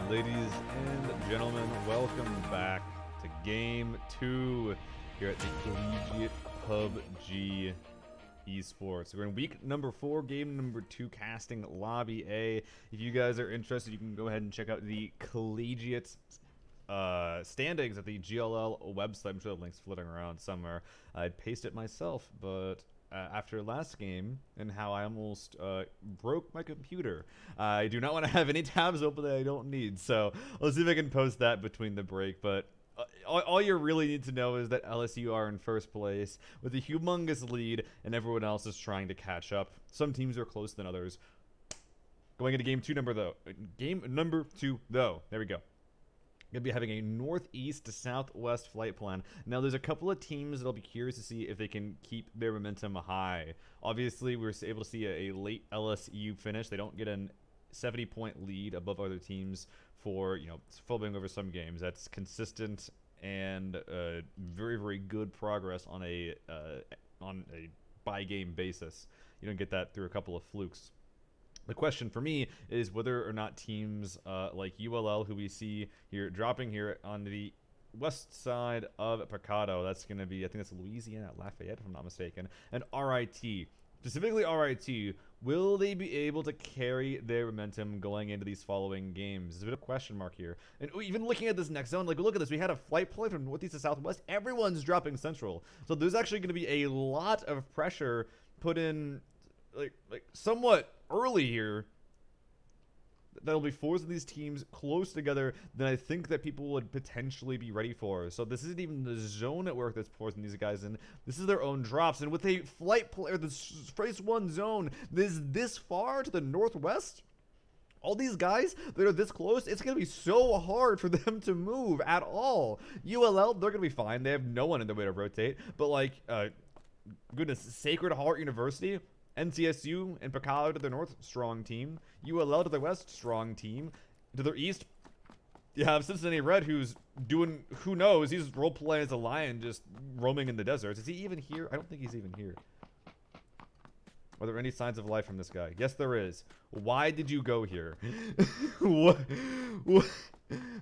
Ladies and gentlemen, welcome back to Game 2 here at the Collegiate PUBG Esports. We're in week number 4, game number 2, casting Lobby A. If you guys are interested, you can go ahead and check out the Collegiate standings at the GLL website. I'm sure the link's floating around somewhere. I'd paste it myself, but after last game and how I almost broke my computer, I do not want to have any tabs open that I don't need. So let's see if I can post that between the break. But all you really need to know is that LSU are in first place with a humongous lead, and everyone else is trying to catch up. Some teams are closer than others. Going into game number two, though. There we go. Going to be having a northeast to southwest flight plan. Now, there's a couple of teams that I'll be curious to see if they can keep their momentum high. Obviously, we were able to see a late LSU finish. They don't get a 70-point lead above other teams for, fumbling over some games. That's consistent and very, very good progress on a by-game basis. You don't get that through a couple of flukes. The question for me is whether or not teams like ULL, who we see here dropping here on the west side of Picado, that's going to be, I think that's Louisiana, Lafayette, if I'm not mistaken, and RIT, specifically RIT, will they be able to carry their momentum going into these following games? There's a bit of a question mark here. And even looking at this next zone, like, look at this. We had a flight play from northeast to southwest. Everyone's dropping central. So there's actually going to be a lot of pressure put in, like somewhat early here, that'll be forcing these teams close together than I think that people would potentially be ready for. So this isn't even the zone network that's forcing these guys in. This is their own drops. And with a flight player, this phase 1 zone is this far to the northwest, all these guys that are this close, it's going to be so hard for them to move at all. ULL, they're going to be fine. They have no one in their way to rotate. But, like, goodness, Sacred Heart University, NCSU and Picado to the north, strong team. ULL to the west, strong team. To the east, you have Cincinnati Red, who's doing, who knows, he's role-playing as a lion, just roaming in the deserts. Is he even here? I don't think he's even here. Are there any signs of life from this guy? Yes, there is. Why did you go here? What?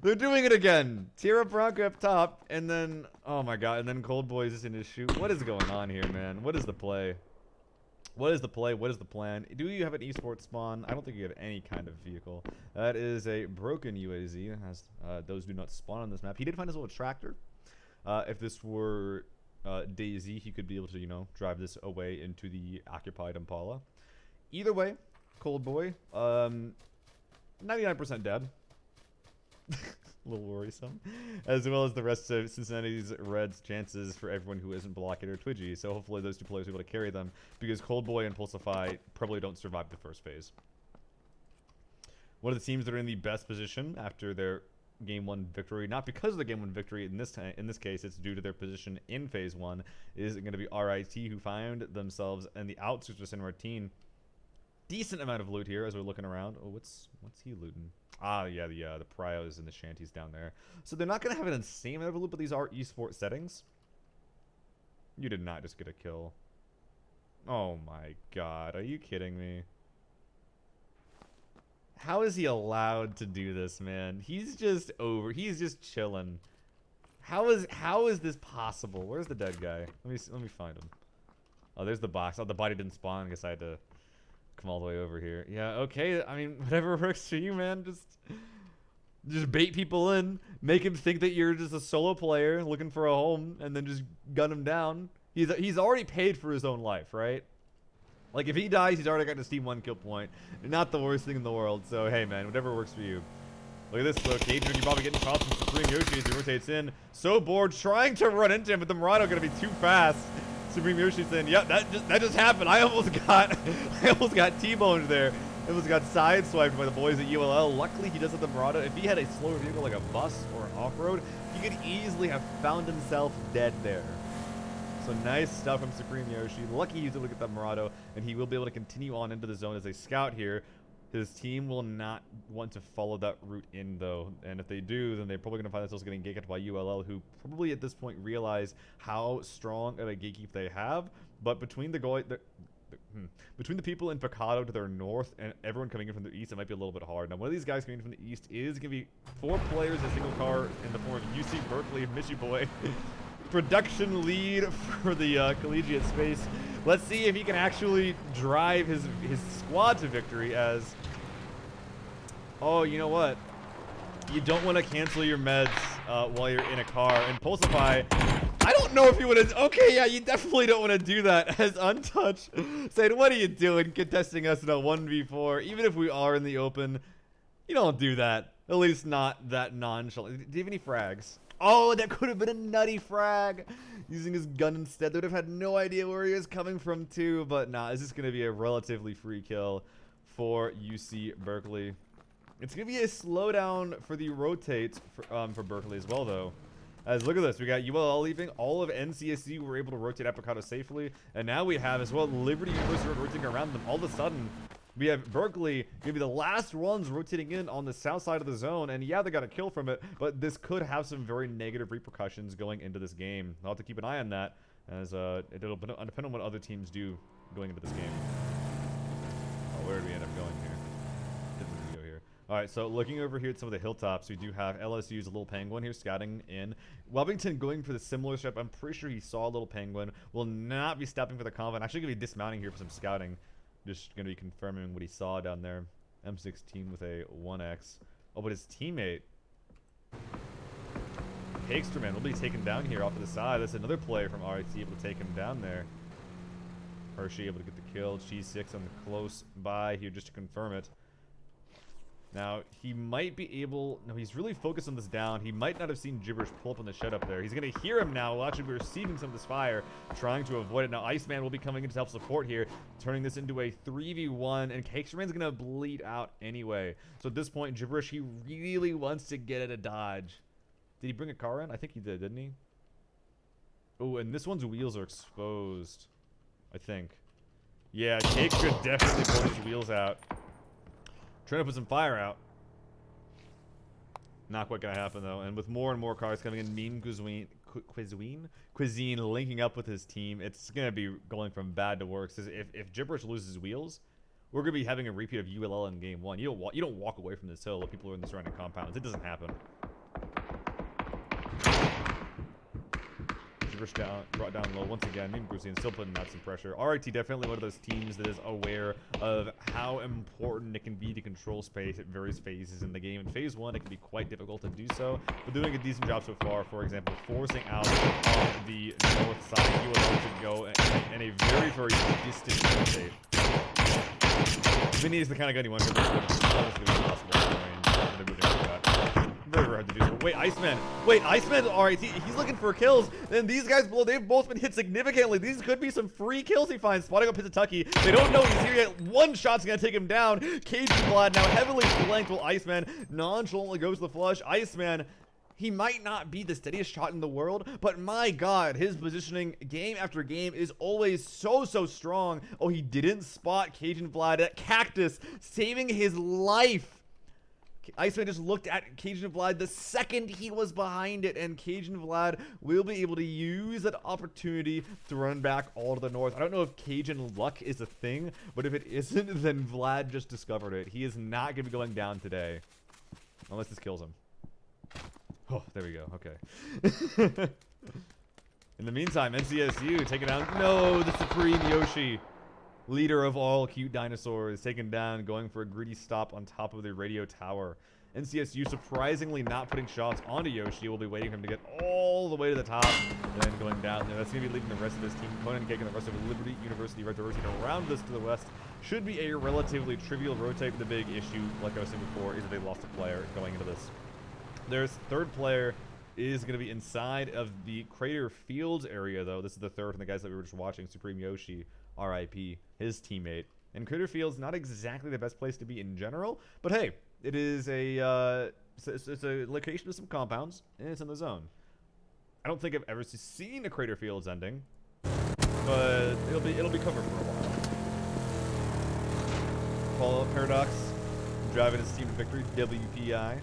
They're doing it again. Tira Bronco up top, and then, oh my god, and then Cold Boy's just in his shoot. What is going on here, man? What is the play? What is the play? What is the plan? Do you have an esports spawn? I don't think you have any kind of vehicle. That is a broken UAZ. Has those do not spawn on this map. He did find his little tractor. If this were Daisy, he could be able to, drive this away into the occupied Impala. Either way, Cold Boy, 99% dead. A little worrisome, as well as the rest of Cincinnati's Reds' chances for everyone who isn't Blockade or Twidgy. So hopefully those two players will be able to carry them, because Cold Boy and Pulsify probably don't survive the first phase. One of the teams that are in the best position after their Game 1 victory, not because of the Game 1 victory in this case, it's due to their position in Phase 1, is going to be RIT, who found themselves in the outskirts of San Martin. Decent amount of loot here as we're looking around. Oh, what's he looting? Ah, yeah, the pryos and the shanties down there. So they're not going to have an insane amount of loot, but these are esports settings. You did not just get a kill. Oh my god, are you kidding me? How is he allowed to do this, man? He's just he's just chilling. How is this possible? Where's the dead guy? Let me find him. Oh, there's the box. Oh, the body didn't spawn. I guess I had to come all the way over here. Yeah, okay. I mean, whatever works for you, man. Just bait people in, make him think that you're just a solo player looking for a home, and then just gun him down. He's already paid for his own life, right? Like, if he dies, he's already got a Steam 1 kill point. Not the worst thing in the world. So, hey, man, whatever works for you. Look at this location. You're probably getting caught from Supreme Yoshi as he rotates in. So bored, trying to run into him, but the Murado going to be too fast. Supreme Yoshi saying, "Yep, that just happened. I almost got T-boned there. Almost got sideswiped by the boys at ULL. Luckily, he does have the Murado. If he had a slower vehicle like a bus or off-road, he could easily have found himself dead there." So nice stuff from Supreme Yoshi. Lucky he's able to get that Murado, and he will be able to continue on into the zone as a scout here. His team will not want to follow that route in, though. And if they do, then they're probably going to find themselves getting gatekept by ULL, who probably at this point realize how strong of a gatekeep they have. But between the Between the people in Picado to their north and everyone coming in from the east, it might be a little bit hard. Now, one of these guys coming in from the east is going to be 4 players in a single car in the form of UC Berkeley, Mishy Boy. Production lead for the collegiate space. Let's see if he can actually drive his squad to victory as... Oh, you know what? You don't want to cancel your meds while you're in a car. And Pulsify, I don't know if you want to... Okay, yeah, you definitely don't want to do that. As Untouched said, what are you doing contesting us in a 1v4? Even if we are in the open, you don't do that. At least not that nonchalant. Do you have any frags? Oh, that could have been a nutty frag. Using his gun instead. They would have had no idea where he was coming from too. But nah, this is going to be a relatively free kill for UC Berkeley. It's going to be a slowdown for the rotates for Berkeley as well, though. As look at this, we got ULL leaving. All of NCSU were able to rotate Apricado safely. And now we have as well Liberty University rotating around them. All of a sudden, we have Berkeley going to be the last ones rotating in on the south side of the zone. And yeah, they got a kill from it, but this could have some very negative repercussions going into this game. I'll have to keep an eye on that, as it'll depend on what other teams do going into this game. Oh, where did we end up going here? Alright, so looking over here at some of the hilltops, we do have LSU's Little Penguin here scouting in. Wellington going for the similar step. I'm pretty sure he saw a Little Penguin. Will not be stepping for the convoy. Actually going to be dismounting here for some scouting. Just going to be confirming what he saw down there. M16 with a 1X. Oh, but his teammate, Hakesterman, will be taken down here off to the side. That's another player from RIT able to take him down there. Hershey able to get the kill. G6 on the close by here just to confirm it. Now, he might be able... No, he's really focused on this down. He might not have seen Gibberish pull up on the shed up there. He's going to hear him now. We'll actually be receiving some of this fire, trying to avoid it. Now, Iceman will be coming in to help support here, turning this into a 3v1, and Cakesterman's going to bleed out anyway. So at this point, Gibberish, he really wants to get at a dodge. Did he bring a car in? I think he did, didn't he? Oh, and this one's wheels are exposed, I think. Yeah, Cake should definitely pull his wheels out. Trying to put some fire out. Not quite gonna happen though. And with more and more cars coming in, Mean Cuisine linking up with his team, it's gonna be going from bad to worse. If Gibberish loses wheels, we're gonna be having a repeat of ULL in game 1. You don't walk away from this hill while people are in the surrounding compounds. It doesn't happen. Down, brought down low once again. Mean Cuisine still putting out some pressure. RIT definitely one of those teams that is aware of how important it can be to control space at various phases in the game. In phase 1, it can be quite difficult to do so, but doing a decent job so far. For example, forcing out on the north side, ULL to go in a very, very distant rotate. Vinny is the kind of gun you want to do. It's honestly impossible in range. Very hard to do so. Wait, Iceman, alright, he's looking for kills. And these guys below, they've both been hit significantly. These could be some free kills he finds. Spotting up Pizzutucky. They don't know he's here yet. One shot's gonna take him down. Cajun Vlad now heavily flanked while Iceman nonchalantly goes to the flush. Iceman, he might not be the steadiest shot in the world, but my god, his positioning game after game is always so strong. Oh, he didn't spot Cajun Vlad at Cactus, saving his life. Iceman just looked at Cajun Vlad the second he was behind it, and Cajun Vlad will be able to use that opportunity to run back all to the north. I don't know if Cajun luck is a thing, but if it isn't, then Vlad just discovered it. He is not going to be going down today. Unless this kills him. Oh, there we go. Okay. In the meantime, NCSU taking down... No, the Supreme Yoshi. Leader of all cute dinosaurs, taken down, going for a greedy stop on top of the radio tower. NCSU surprisingly not putting shots onto Yoshi. We'll be waiting for him to get all the way to the top, and then going down there. That's going to be leaving the rest of his team. Conan Cake and the rest of Liberty University rotating around this to the west. Should be a relatively trivial rotate. The big issue, like I was saying before, is that they lost a player going into this. Their third player is going to be inside of the Crater Fields area, though. This is the third from the guys that we were just watching. Supreme Yoshi, RIP, his teammate. And Crater Fields, not exactly the best place to be in general, but hey, it is a it's a location of some compounds, and it's in the zone. I don't think I've ever seen a Crater Fields ending, but it'll be covered for a while. Fallout Paradox driving his team to victory. WPI.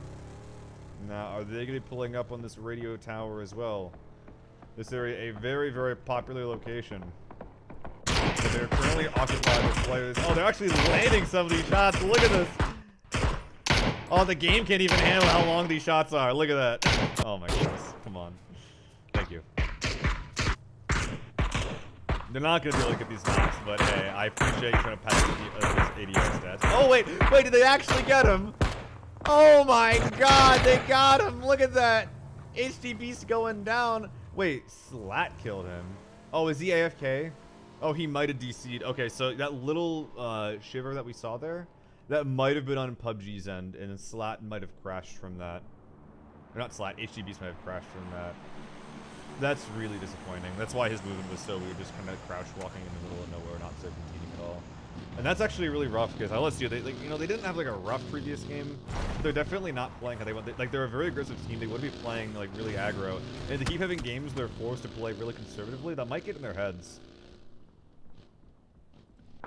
Now, are they going to be pulling up on this radio tower as well? This area, a very popular location. They're currently occupied with players. Oh, they're actually landing some of these shots. Look at this. Oh, the game can't even handle how long these shots are. Look at that. Oh my goodness. Come on. Thank you. They're not going to be able to get these knocks, but hey, I appreciate you trying to pass this ADR stats. Oh, wait. Wait, did they actually get him? Oh my god, they got him. Look at that. HTB's going down. Wait, Slat killed him. Oh, is he AFK? Oh, he might have DC'd. Okay, so that little shiver that we saw there, that might have been on PUBG's end, and Slat might have crashed from that. Or not Slat, HTB's might have crashed from that. That's really disappointing. That's why his movement was so weird, just kind of crouch walking in the middle of nowhere, not serpentining at all. And that's actually really rough because LSU, they they didn't have like a rough previous game. They're definitely not playing how they want. Like they're a very aggressive team. They would be playing like really aggro, and to keep having games they're forced to play really conservatively, that might get in their heads.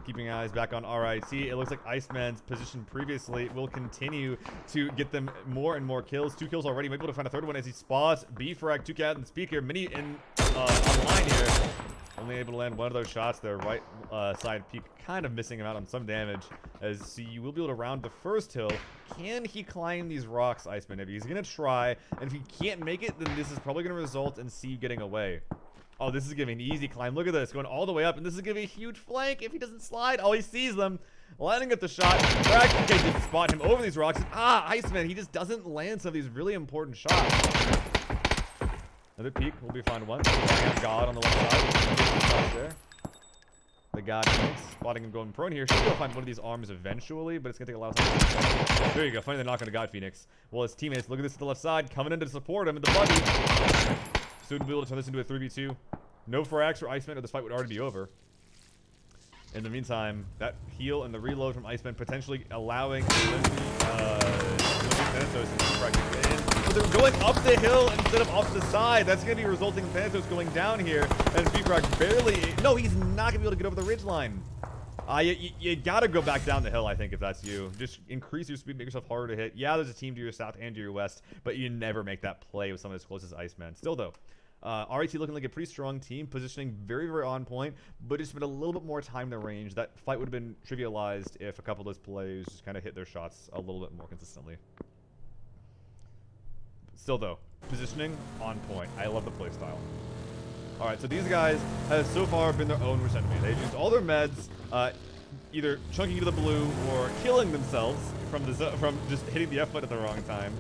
Keeping eyes back on RIT, it looks like Iceman's position previously will continue to get them more and more kills. 2 kills already, might be able to find a third one as he spots B-Frag, 2Cat and Speaker, Mini in online here. Only able to land one of those shots there, right side peak, kind of missing him out on some damage. As you will be able to round the first hill. Can he climb these rocks, Iceman? If he's gonna try, and if he can't make it, then this is probably gonna result in C getting away. Oh, this is giving an easy climb. Look at this, going all the way up, and this is gonna be a huge flank if he doesn't slide. Oh, he sees them. Landing at the shot. Frag didn't spot him over these rocks. Iceman, he just doesn't land some of these really important shots. Another peek, will be fine one. God on the left side. There. The God Phoenix, spotting him going prone here. Should be able to find one of these arms eventually, but it's gonna take a lot of time. There you go, finally they're not gonna God Phoenix. Well, his teammates, look at this to the left side, coming in to support him in the buggy. Soon to be able to turn this into a 3v2. No frags for Iceman, or this fight would already be over. In the meantime, that heal and the reload from Iceman potentially allowing but they're going up the hill instead of off the side. That's going to be resulting in Thanatos going down here. And B-Frog barely... No, he's not going to be able to get over the ridgeline. You got to go back down the hill, I think, if that's you. Just increase your speed, make yourself harder to hit. Yeah, there's a team to your south and to your west, but you never make that play with someone as close as Iceman. Still, though, RIT looking like a pretty strong team, positioning very, very on point, but just spent a little bit more time in the range. That fight would have been trivialized if a couple of those players just kind of hit their shots a little bit more consistently. Still, though, positioning on point. I love the playstyle. All right, so these guys have so far been their own worst enemy. They've used all their meds, either chunking into the blue or killing themselves from just hitting the F button at the wrong time.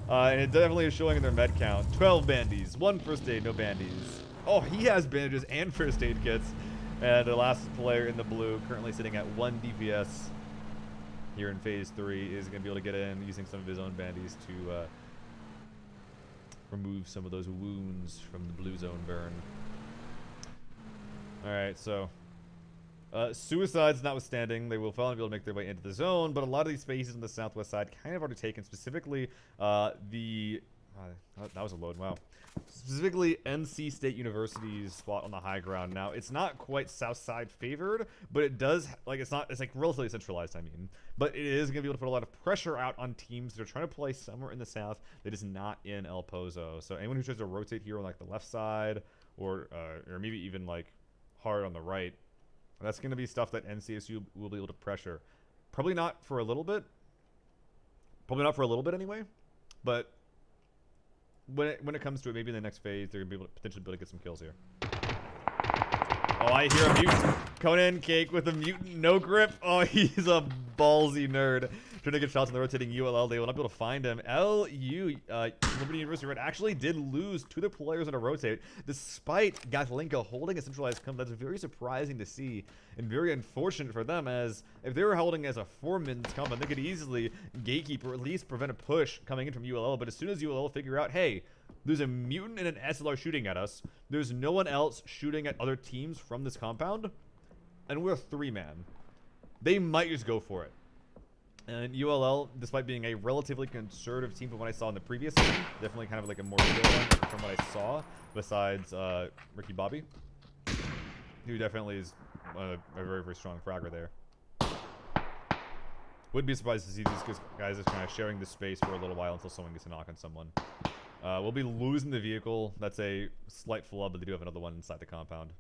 And it definitely is showing in their med count. 12 bandies, 1 first aid, no bandies. Oh, he has bandages and first aid kits. And the last player in the blue, currently sitting at 1 DPS here in phase 3, is going to be able to get in using some of his own bandies to remove some of those wounds from the blue zone burn. Alright, so suicides notwithstanding, they will finally be able to make their way into the zone, but a lot of these spaces on the southwest side kind of already taken, specifically that was a load, wow. Specifically NC State University's spot on the high ground. Now, it's not quite south side favored, but it does, like, it's like relatively centralized, I mean. But it is going to be able to put a lot of pressure out on teams that are trying to play somewhere in the south that is not in El Pozo. So anyone who tries to rotate here on, like, the left side, or maybe even, like, hard on the right, that's going to be stuff that NCSU will be able to pressure. Probably not for a little bit. Probably not for a little bit anyway. But when it comes to it, maybe in the next phase, they're going to be able to potentially be able to get some kills here. Oh, I hear a mutant. Conan Cake with a mutant no grip. Oh, he's a ballsy nerd. Trying to get shots on the rotating ULL. They will not be able to find him. LU, Liberty University Red, actually did lose to the players on a rotate, despite Gatlinka holding a centralized comp. That's very surprising to see, and very unfortunate for them, as if they were holding as a 4-min comp, they could easily gatekeep or at least prevent a push coming in from ULL. But as soon as ULL figure out, hey, there's a mutant and an SLR shooting at us, there's no one else shooting at other teams from this compound, and we're a 3-man, they might just go for it. And ULL, despite being a relatively conservative team from what I saw in the previous game, definitely kind of like a more real one from what I saw, besides Ricky Bobby, who definitely is a very, very strong fragger there. Would be surprised to see these guys just kind of sharing this space for a little while until someone gets a knock on someone. We'll be losing the vehicle. That's a slight flub, but they do have another one inside the compound.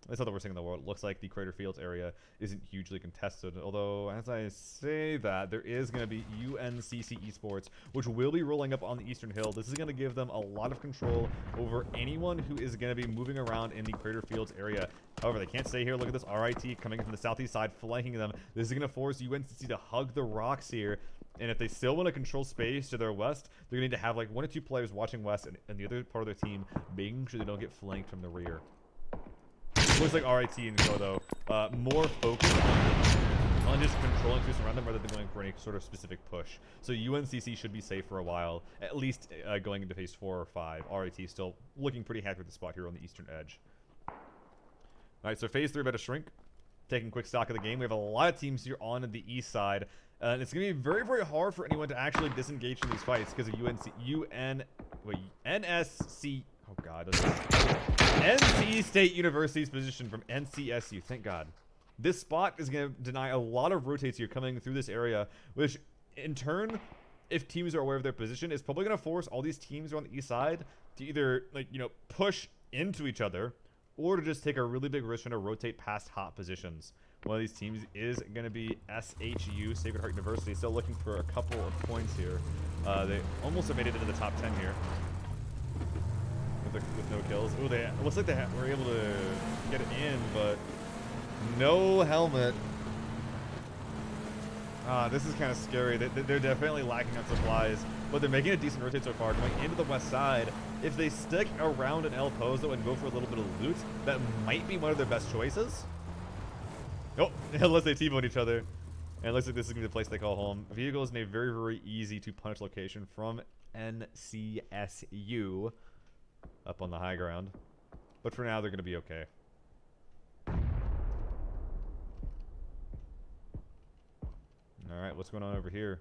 That's not the worst thing in the world. It looks like the Crater Fields area isn't hugely contested. Although, as I say that, there is going to be UNCC Esports, which will be rolling up on the Eastern Hill. This is going to give them a lot of control over anyone who is going to be moving around in the Crater Fields area. However, they can't stay here. Look at this RIT coming from the southeast side, flanking them. This is going to force UNCC to hug the rocks here. And if they still want to control space to their west, they're going to need to have like 1 or 2 players watching west and the other part of their team making sure they don't get flanked from the rear. Looks like RIT and Go, though, more focused on just controlling space around them rather than going for any sort of specific push. So UNCC should be safe for a while, at least going into phase 4 or 5. RIT still looking pretty happy with the spot here on the eastern edge. Alright, so phase 3 about to shrink. Taking quick stock of the game. We have a lot of teams here on the east side. And it's going to be very, very hard for anyone to actually disengage from these fights because of NSC... Oh, God. NC State University's position from NCSU. Thank God. This spot is going to deny a lot of rotates here coming through this area, which in turn, if teams are aware of their position, is probably going to force all these teams on the east side to either, like, you know, push into each other or to just take a really big risk trying to rotate past hot positions. One of these teams is going to be SHU, Sacred Heart University, still looking for a couple of points here. They almost have made it into the top 10 here. With no kills. Oh, it looks like they were able to get it in, but no helmet. This is kind of scary. They're definitely lacking on supplies, but they're making a decent rotate so far. Going into the west side, if they stick around an El Pozo and go for a little bit of loot, that might be one of their best choices. Oh, unless they T-bone each other. And it looks like this is going to be the place they call home. Vehicles in a very, very easy to punish location from NCSU. Up on the high ground. But for now, they're going to be okay. Alright, what's going on over here?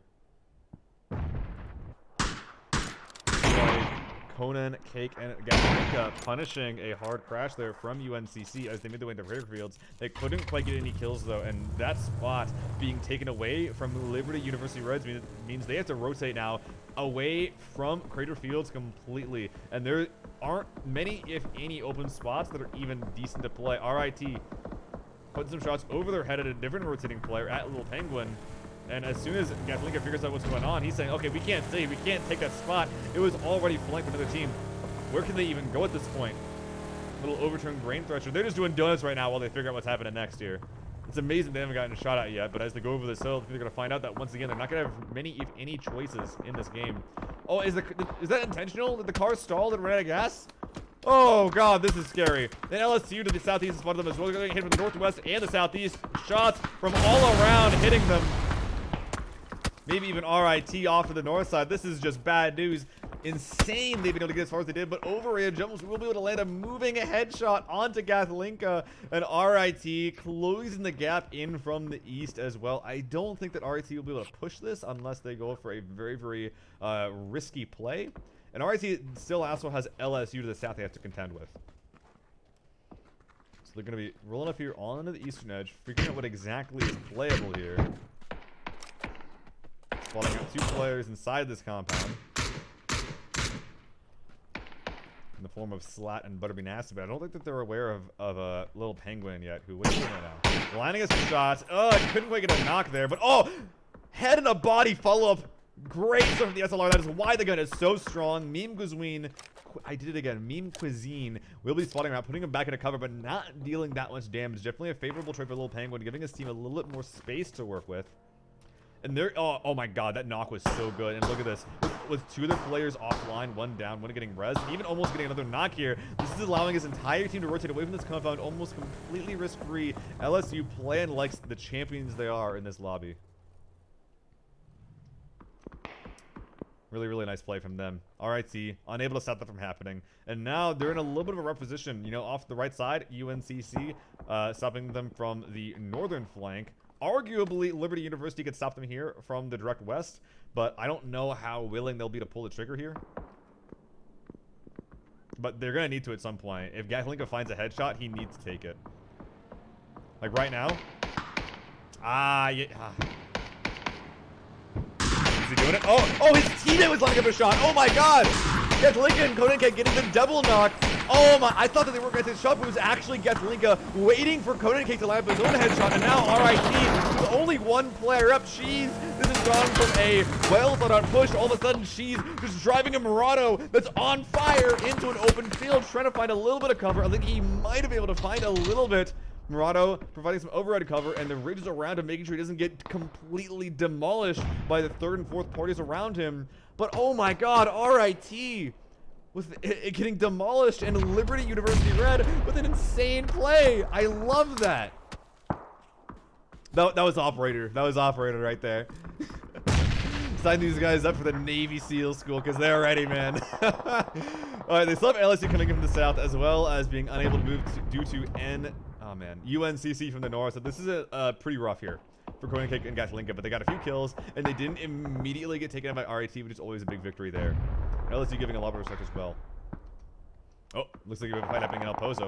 Conan, Cake, and Gatlika punishing a hard crash there from UNCC as they made their way into Crater Fields. They couldn't quite get any kills, though, and that spot being taken away from Liberty University Reds means they have to rotate now away from Crater Fields completely. And there aren't many, if any, open spots that are even decent to play. RIT putting some shots over their head at a different rotating player at Little Penguin. And as soon as Gatlinka figures out what's going on, he's saying, okay, we can't stay. We can't take that spot. It was already flanked by another team. Where can they even go at this point? Little overturned grain thresher. They're just doing donuts right now while they figure out what's happening next year. It's amazing they haven't gotten a shot at yet, but as they go over this hill, they're going to find out that once again, they're not going to have many, if any, choices in this game. Oh, is that intentional? Did the car stall and run out of gas? Oh, God, this is scary. Then LSU to the southeast is one of them as well. They're going to hit from the northwest and the southeast. Shots from all around hitting them. Maybe even RIT off to the north side. This is just bad news. Insane they've been able to get as far as they did, but overrated jumps will be able to land a moving headshot onto Gatlinka, and RIT closing the gap in from the east as well. I don't think that RIT will be able to push this unless they go for a very, very risky play. And RIT still also has LSU to the south they have to contend with. So they're going to be rolling up here onto the eastern edge, figuring out what exactly is playable here. Spotting out 2 players inside this compound. In the form of Slat and Butterbean Nasty, but I don't think that they're aware of a Little Penguin yet, who would be right now. Lining us some shots. Oh, I couldn't quite get a knock there, but oh! Head and a body follow-up. Great stuff from the SLR. That is why the gun is so strong. Meme Cuisine. I did it again. Meme Cuisine will be spotting him out, putting him back into cover, but not dealing that much damage. Definitely a favorable trade for Little Penguin, giving his team a little bit more space to work with. And there, oh my God, that knock was so good. And look at this, with 2 of their players offline, 1 down, 1 getting res, and even almost getting another knock here. This is allowing his entire team to rotate away from this compound, almost completely risk-free. LSU playing like the champions they are in this lobby. Really, really nice play from them. RIT, unable to stop that from happening. And now they're in a little bit of a rough position. You know, off the right side, UNCC, stopping them from the northern flank. Arguably, Liberty University could stop them here from the direct west, but I don't know how willing they'll be to pull the trigger here. But they're going to need to at some point. If Gatlinka finds a headshot, he needs to take it. Like right now. Yeah. Is he doing it? Oh, his teammate was lining up a shot. Oh my God. Gatlinka and Conan getting the double knock. Oh my, I thought that they weren't going to take the shot, but it was actually Getlinka waiting for Conan Cake to land his own headshot, and now RIT with only one player up. She's, this has gone from a well thought out push, all of a sudden she's just driving a Murado that's on fire into an open field, trying to find a little bit of cover. I think he might have been able to find a little bit. Murado providing some override cover, and the ridges around him, making sure he doesn't get completely demolished by the third and fourth parties around him. But oh my god, RIT with it getting demolished, and Liberty University Red with an insane play. I love that. That was Operator. That was Operator right there. Sign these guys up for the Navy SEAL school because they're ready, man. Alright, they still have LSU coming in from the south, as well as being unable to move due to UNCC from the north. So this is a pretty rough here for Conan Cake and Gatlinka, but they got a few kills, and they didn't immediately get taken out by RIT, which is always a big victory there. LSU giving a lot of respect as well. Oh, looks like you have a fight happening in El Pozo.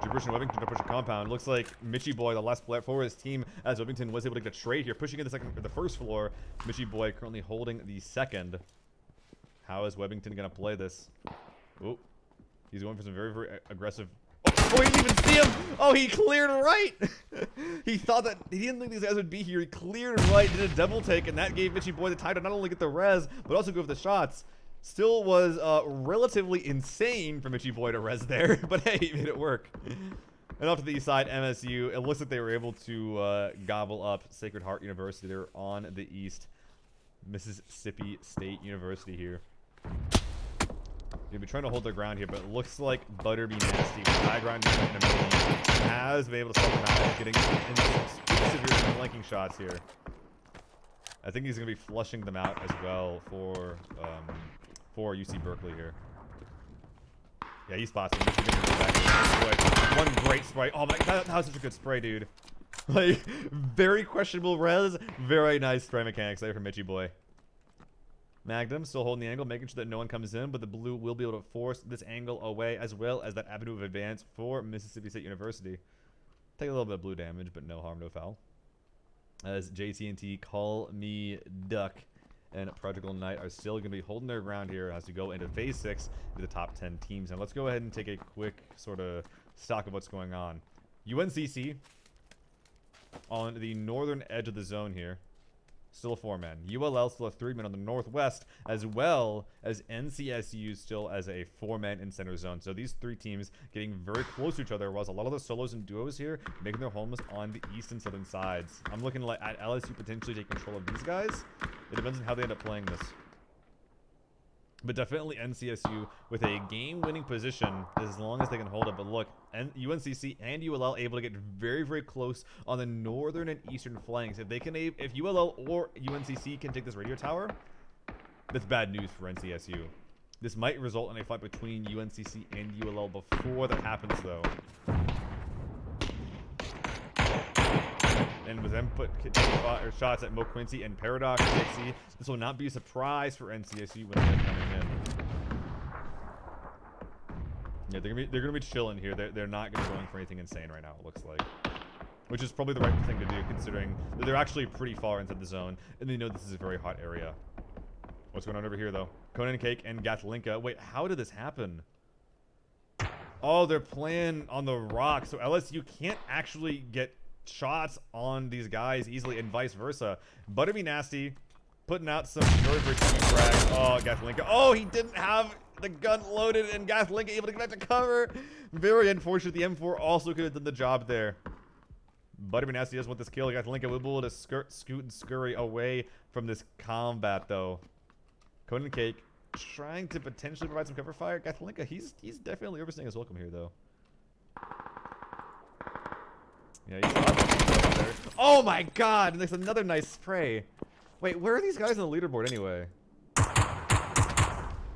Gibberish and Webington to push a compound. Looks like Mitchie Boy, the last player for his team, as Webington was able to get a trade here, pushing in the first floor. Mitchie Boy currently holding the second. How is Webington gonna play this? Oh, he's going for some very, very aggressive. Oh, he didn't even see him. Oh, he cleared right. He thought that he didn't think these guys would be here. He cleared right, did a double take, and that gave Mitchie Boy the time to not only get the res, but also go for the shots. Still was relatively insane for Mitchie Boy to res there, but hey, he made it work. And off to the east side, MSU, it looks like they were able to gobble up Sacred Heart University. They're on the east. Mississippi State University here. Gonna be trying to hold their ground here, but it looks like Butterby Nasty with high ground in the middle has been able to stop them out, getting into some severe flanking shots here. I think he's gonna be flushing them out as well for UC Berkeley here. Yeah, he spots him. One great spray. Oh my god, that was such a good spray, dude. Like, very questionable res, very nice spray mechanics there from Mitchie Boy. Magnum still holding the angle, making sure that no one comes in, but the blue will be able to force this angle away, as well as that avenue of advance for Mississippi State University. Take a little bit of blue damage, but no harm, no foul. As JT&T, Call Me Duck, and Prodigal Knight are still going to be holding their ground here as we go into Phase 6 with the top 10 teams. And let's go ahead and take a quick sort of stock of what's going on. UNCC on the northern edge of the zone here. Still a 4-man. ULL still a 3-man on the northwest, as well as NCSU still as a 4-man in center zone. So these three teams getting very close to each other, whilst a lot of the solos and duos here making their homes on the east and southern sides. I'm looking like at LSU potentially take control of these guys. It depends on how they end up playing this. But definitely NCSU with a game-winning position as long as they can hold it. But look, UNCC and ULL able to get very, very close on the northern and eastern flanks. If they can, if ULL or UNCC can take this radio tower, that's bad news for NCSU. This might result in a fight between UNCC and ULL before that happens, though. And with them shots at Mo Quincy and Paradox Dixie, this will not be a surprise for NCSU when they're coming in. Yeah, they're gonna be chilling here. They're not gonna be going for anything insane right now, it looks like. Which is probably the right thing to do, considering that they're actually pretty far inside the zone, and they know this is a very hot area. What's going on over here, though? Conan Cake and Gatlinka. Wait, how did this happen? Oh, they're playing on the rock, so LSU can't actually get shots on these guys easily, and vice versa. Butterby Nasty putting out some very, very cheeky frags. Oh, Gatlinka. Oh, he didn't have the gun loaded, and Gatlinka able to get back to cover. Very unfortunate. The M4 also could have done the job there. Butterby Nasty does want this kill. Gatlinka will be able to scoot and scurry away from this combat, though. Conan Cake trying to potentially provide some cover fire. Gatlinka, he's definitely overstaying his welcome here, though. Yeah, he's there. Oh my god! And there's another nice spray. Wait, where are these guys on the leaderboard anyway?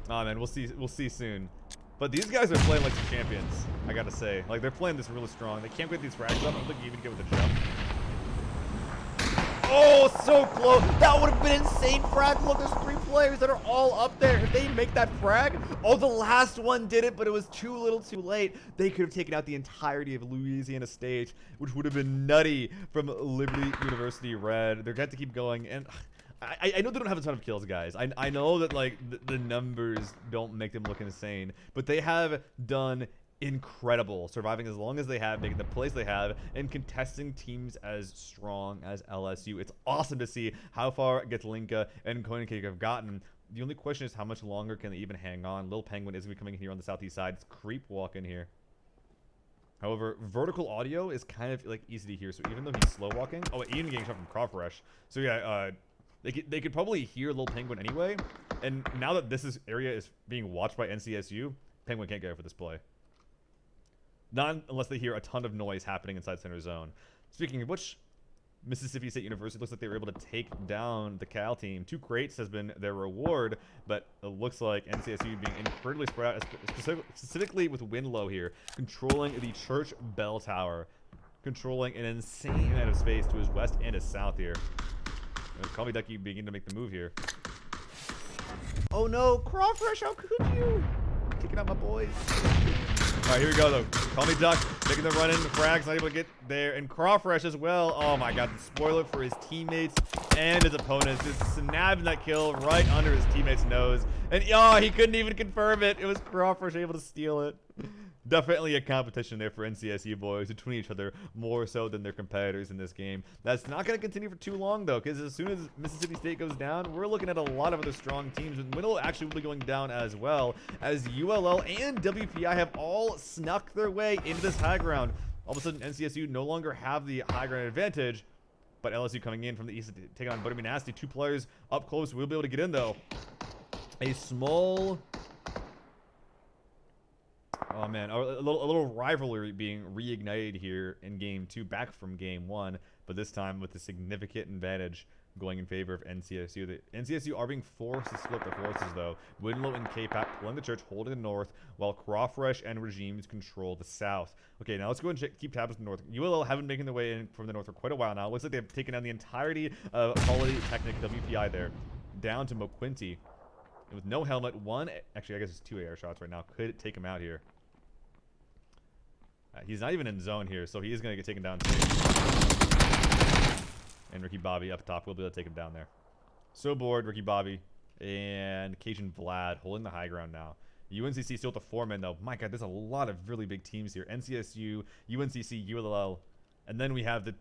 Oh man, we'll see soon. But these guys are playing like some champions, I gotta say. Like, they're playing this really strong. They can't get these frags up. I don't think you even get with the jump. Oh, so close. That would have been insane frag. Look, there's 3 players that are all up there. If they make that frag, oh, the last one did it, but it was too little too late. They could have taken out the entirety of Louisiana State, which would have been nutty from Liberty University Red. They're going to keep going, and I know they don't have a ton of kills, guys. I know that, like, the numbers don't make them look insane, but they have done incredible surviving as long as they have, making the plays they have, and contesting teams as strong as LSU. It's awesome to see how far Gatlinka and Koenig have gotten. The only question is how much longer can they even hang on. Lil Penguin is going to be coming in here on the southeast side. It's creep walk in here. However, vertical audio is kind of like easy to hear, so even though he's slow walking, oh, Ian getting shot from Crawfresh. So yeah, they could probably hear Lil Penguin anyway. And now that this area is being watched by NCSU, Penguin can't get over this play. Not unless they hear a ton of noise happening inside center zone. Speaking of which, Mississippi State University looks like they were able to take down the Cal team. 2 crates has been their reward, but it looks like NCSU being incredibly spread out, specifically with Winlow here, controlling the church bell tower, controlling an insane amount of space to his west and his south here. Call me Ducky beginning to make the move here. Oh no, Crawfresh, how could you? Kicking out my boys. Alright, here we go though. Call me Duck, making the run in. Frag's not able to get there. And Crawfresh as well. Oh my god, the spoiler for his teammates and his opponents. Just snapping that kill right under his teammate's nose. And oh, he couldn't even confirm it. It was Crawfresh able to steal it. Definitely a competition there for NCSU boys between each other, more so than their competitors in this game. That's not going to continue for too long, though, because as soon as Mississippi State goes down, we're looking at a lot of other strong teams. And Winnow actually will be going down as well, as ULL and WPI have all snuck their way into this high ground. All of a sudden, NCSU no longer have the high ground advantage, but LSU coming in from the east to take on Butterby Nasty. 2 players up close will be able to get in, though. A small... Oh man, a little rivalry being reignited here in game 2, back from game 1, but this time with a significant advantage going in favor of NCSU. The NCSU are being forced to split their forces though. Winlow and K-Pac pulling the church, holding the north, while Crawfresh and Regimes control the south. Okay, now let's go and keep tabs with the north. ULL haven't making their way in from the north for quite a while now. Looks like they've taken down the entirety of Polytechnic WPI there, down to McQuinty. And with no helmet, actually I guess it's 2 AR shots right now, could take him out here. He's not even in zone here, so he is going to get taken down too. And Ricky Bobby up top will be able to take him down there. So bored, Ricky Bobby and Cajun Vlad holding the high ground now. UNCC still with the 4-man though. My god, there's a lot of really big teams here. NCSU, UNCC, ULL, and then we have the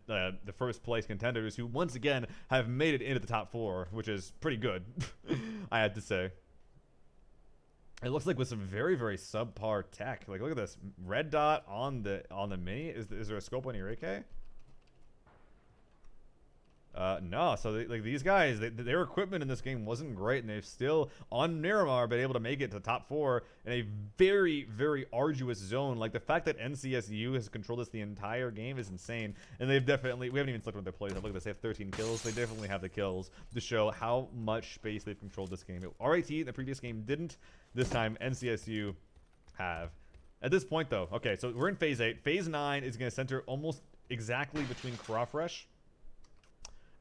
first place contenders who once again have made it into the top 4, which is pretty good, I have to say. It looks like with some very, very subpar tech. Like, look at this red dot on the mini. Is there a scope on your AK? No. So like these guys, their equipment in this game wasn't great, and they've still on Miramar been able to make it to the top 4 in a very, very arduous zone. Like the fact that NCSU has controlled this the entire game is insane, and they've definitely, we haven't even looked at their plays. Look at this, they have 13 kills. They definitely have the kills to show how much space they've controlled this game. RIT in the previous game didn't. This time NCSU have. At this point though, okay, so we're in phase 8. Phase 9 is going to center almost exactly between Crawfresh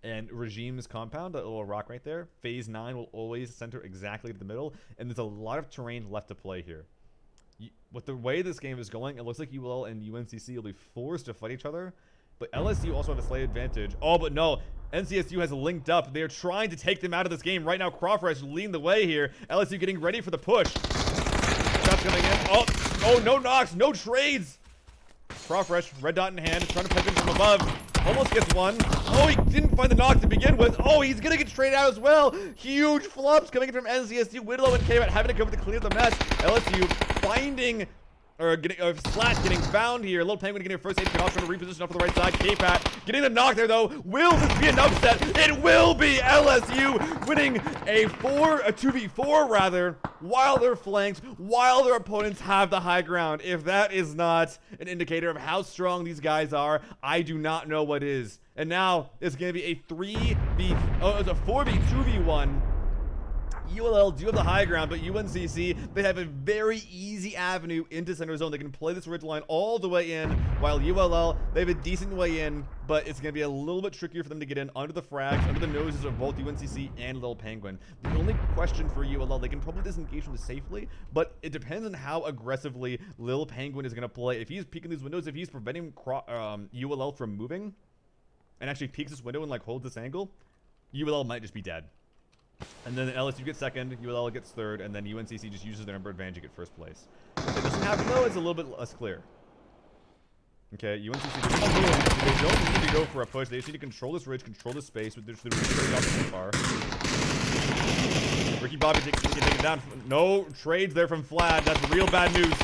and Regime's compound, that little rock right there. Phase 9 will always center exactly to the middle, and there's a lot of terrain left to play here. With the way this game is going, it looks like ULL and UNCC will be forced to fight each other, but LSU also have a slight advantage. Oh, but no, NCSU has linked up. They're trying to take them out of this game. Right now, Crawford is leading the way here. LSU getting ready for the push. Shots coming in. Oh, no knocks, no trades. Crawfresh, red dot in hand, trying to pick him from above. Almost gets one. Oh, he didn't find the knock to begin with. Oh, he's going to get straight out as well. Huge flops coming in from NCSU. Whitlow and K-Bat having to come to clean up the mess. LSU finding, or getting, Slash getting found here. Little Penguin getting a first aid, trying to reposition up for the right side. K-Pat getting the knock there though. Will this be an upset? It will be. LSU winning a 2v4 rather, while they're flanked, while their opponents have the high ground. If that is not an indicator of how strong these guys are, I do not know what is. And now it's going to be a 4v2v1. ULL do have the high ground, but UNCC, they have a very easy avenue into center zone. They can play this ridge line all the way in, while ULL, they have a decent way in, but it's going to be a little bit trickier for them to get in under the frags, under the noses of both UNCC and Lil Penguin. The only question for ULL, they can probably disengage from this safely, but it depends on how aggressively Lil Penguin is going to play. If he's peeking these windows, if he's preventing ULL from moving, and actually peeks this window and like holds this angle, ULL might just be dead. And then LSU gets second, ULL gets third, and then UNCC just uses their number advantage to get first place. If it doesn't happen though, it's a little bit less clear. Okay, UNCC they don't need to go for a push. They just need to control this ridge, control this space with their so far. Ricky Bobby taken down. No trades there from Flad. That's real bad news.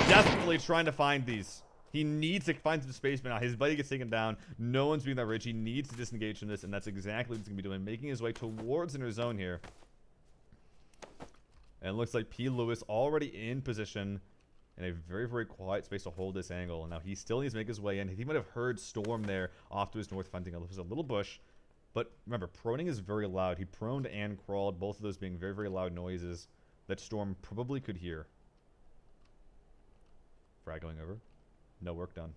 Desperately trying to find these. He needs to find some space, but now his buddy gets taken down. No one's being that rich. He needs to disengage from this, and that's exactly what he's going to be doing. Making his way towards inner zone here. And it looks like P. Lewis already in position in a very, very quiet space to hold this angle. And now he still needs to make his way in. He might have heard Storm there off to his north, finding there's a little bush. But remember, proning is very loud. He proned and crawled, both of those being very, very loud noises that Storm probably could hear. Frag going over. No work done.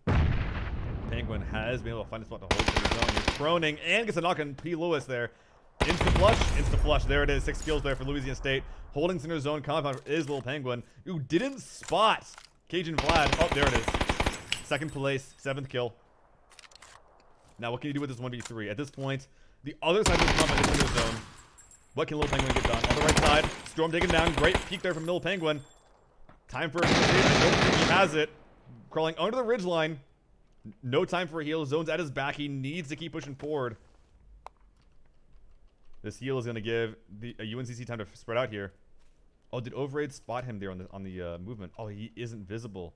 Penguin has been able to find a spot to hold his zone. He's proning and gets a knock on P. Lewis there. Insta flush. There it is. 6 kills there for Louisiana State. Holding center zone. Compound is Little Penguin, who didn't spot Cajun Vlad. Oh, there it is. Second place, 7th kill. Now, what can you do with this 1v3? At this point, the other side of the compound is center zone. What can Little Penguin get done? On the right side, Storm taken down. Great peek there from Little Penguin. Time for a I don't think he has it. Crawling under the ridgeline. No time for a heal. Zone's at his back. He needs to keep pushing forward. This heal is going to give the UNCC time to spread out here. Oh, did Overraid spot him there on the movement? Oh, he isn't visible.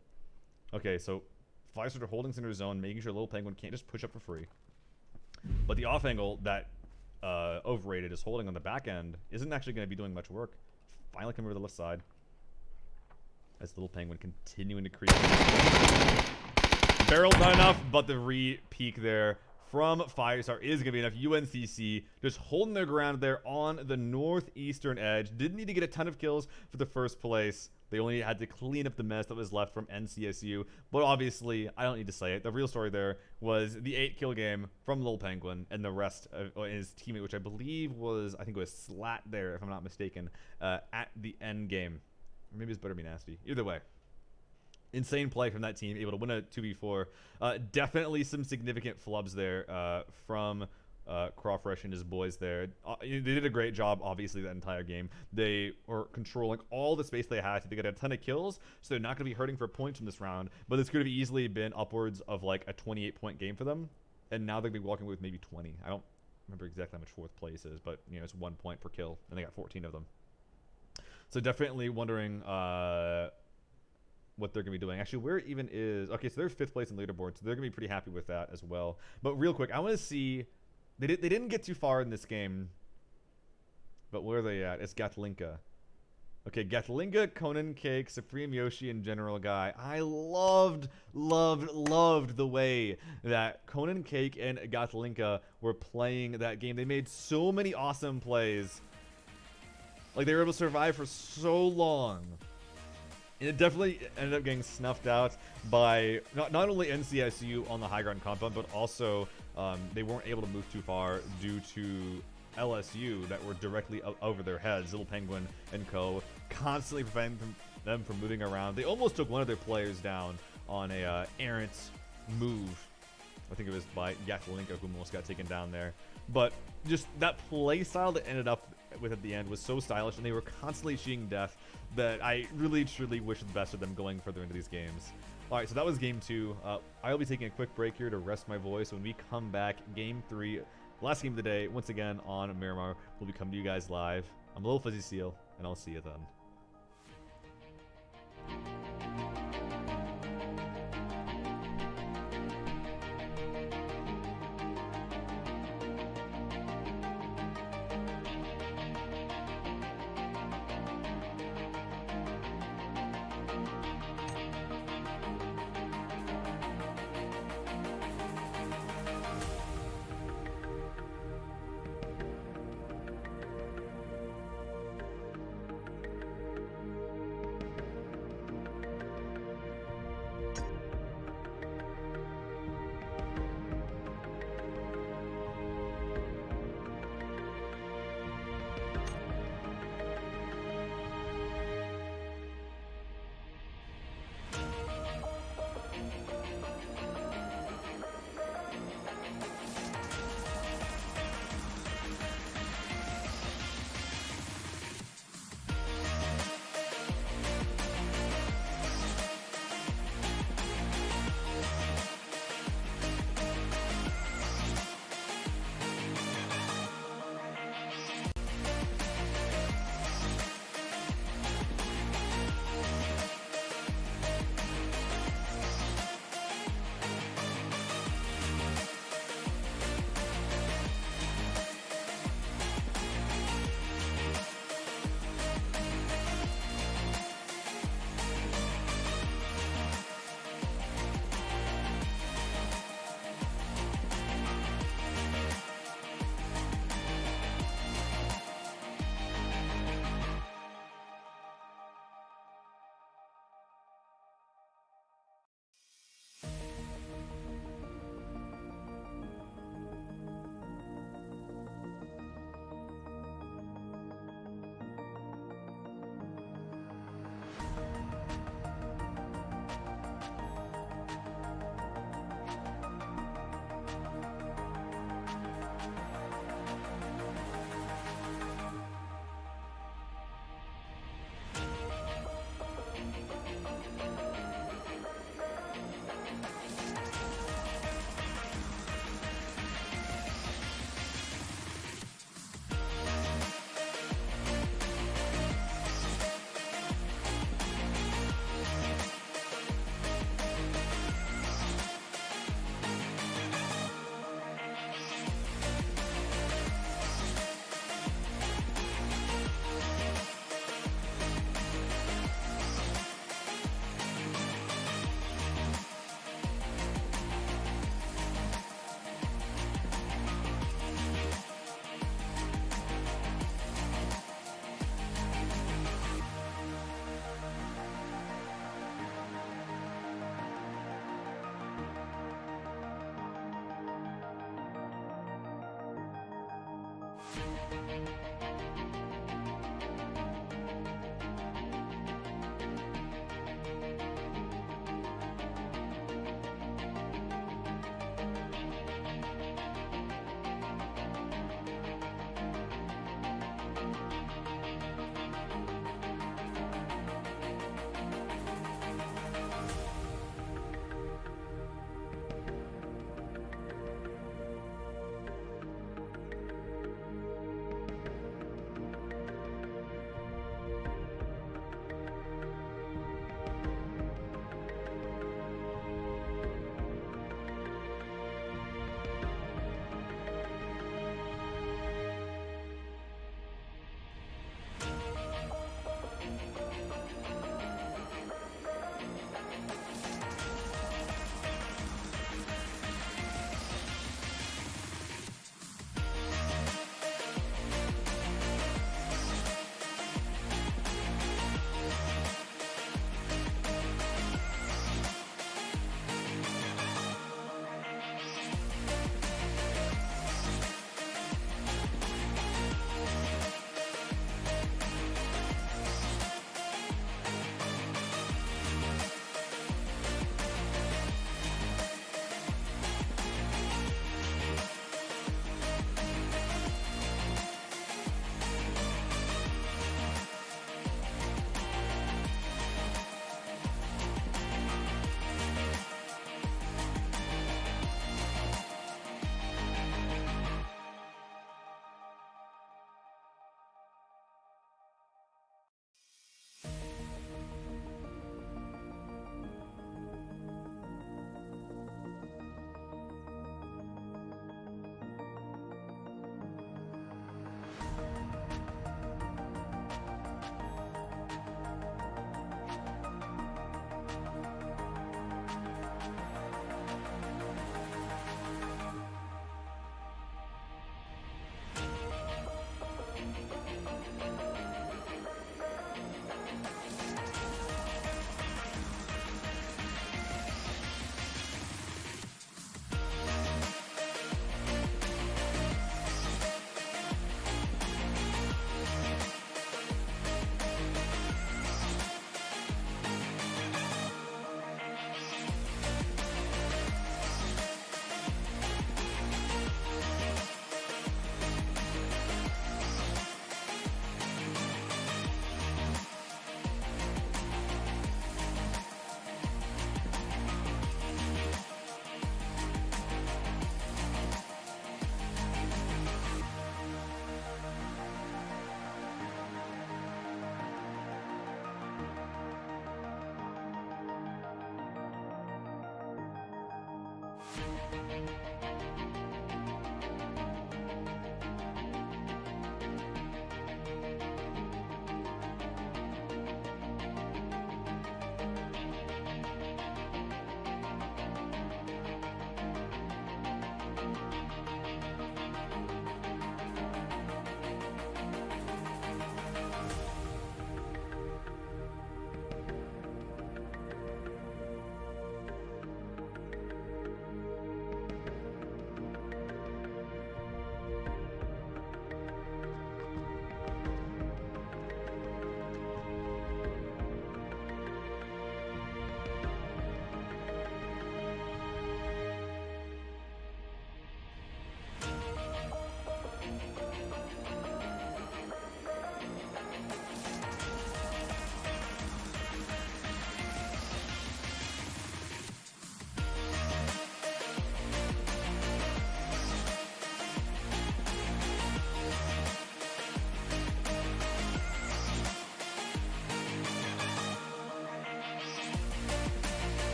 Okay, so Firestarter holding center zone, making sure Little Penguin can't just push up for free. But the off angle that Overrated is holding on the back end isn't actually going to be doing much work. Finally coming over the left side. As Little Penguin continuing to creep. Barrel's not enough, but the re-peek there from Firestar is going to be enough. UNCC just holding their ground there on the northeastern edge. Didn't need to get a ton of kills for the first place. They only had to clean up the mess that was left from NCSU. But obviously, I don't need to say it. The real story there was the 8-kill game from Little Penguin and the rest of his teammate, which I believe was, I think it was Slat there, if I'm not mistaken, at the end game. Or maybe it's Better Be Nasty. Either way. Insane play from that team, able to win a 2v4. Definitely some significant flubs there from Crawfresh and his boys there. They did a great job, obviously, that entire game. They were controlling all the space they had to get a ton of kills, so they're not going to be hurting for points in this round. But this could have easily been upwards of like a 28-point game for them. And now they're going to be walking with maybe 20. I don't remember exactly how much 4th place is, but you know, it's 1 point per kill, and they got 14 of them. So definitely wondering what they're going to be doing. Actually, where even is... Okay, so they're 5th place in leaderboard, so they're going to be pretty happy with that as well. But real quick, I want to see... They didn't get too far in this game, but where are they at? It's Gatlinka. Okay, Gatlinka, Conan Cake, Supreme Yoshi, and General Guy. I loved the way that Conan Cake and Gatlinka were playing that game. They made so many awesome plays. Like, they were able to survive for so long. And it definitely ended up getting snuffed out by not only NCSU on the high ground compound, but also they weren't able to move too far due to LSU that were directly over their heads. Little Penguin and co. constantly preventing them from moving around. They almost took one of their players down on a errant move. I think it was by Gatlinka who almost got taken down there. But just that play style that ended up with at the end was so stylish, and they were constantly cheating death that I really truly wish the best of them going further into these games. Alright, so that was game 2. I'll be taking a quick break here to rest my voice. When we come back, game 3, last game of the day, once again on Miramar, we'll be coming to you guys live. I'm Little Fuzzy Seal, and I'll see you then.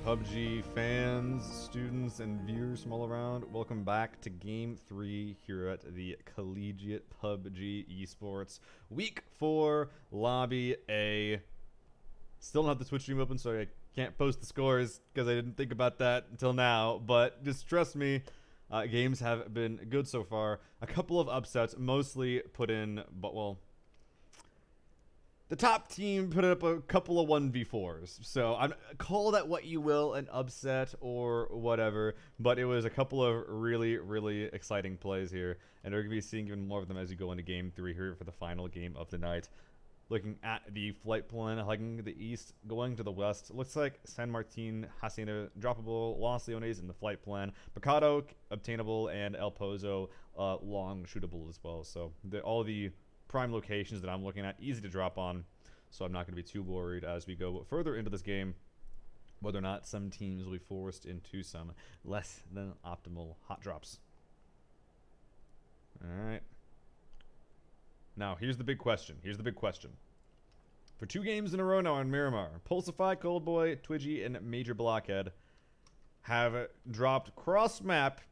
PUBG fans, students, and viewers from all around, welcome back to Game 3 here at the Collegiate PUBG Esports Week 4 Lobby A. Still don't have the Twitch stream open, so I can't post the scores because I didn't think about that until now, but just trust me, games have been good so far. A couple of upsets, mostly put in, but well, the top team put up a couple of 1v4s, so call that what you will, an upset or whatever, but it was a couple of really, really exciting plays here, and we're going to be seeing even more of them as we go into Game 3 here for the final game of the night. Looking at the flight plan, hugging the east, going to the west. Looks like San Martin, Hacienda, droppable, Los Leones in the flight plan, Picado, obtainable, and El Pozo, long shootable as well. So all the prime locations that I'm looking at, easy to drop on, so I'm not going to be too worried as we go further into this game whether or not some teams will be forced into some less than optimal hot drops. Alright. Now, here's the big question. For 2 games in a row now on Miramar, Pulsify, Coldboy, Twidgy, and Major Blockhead have dropped cross-map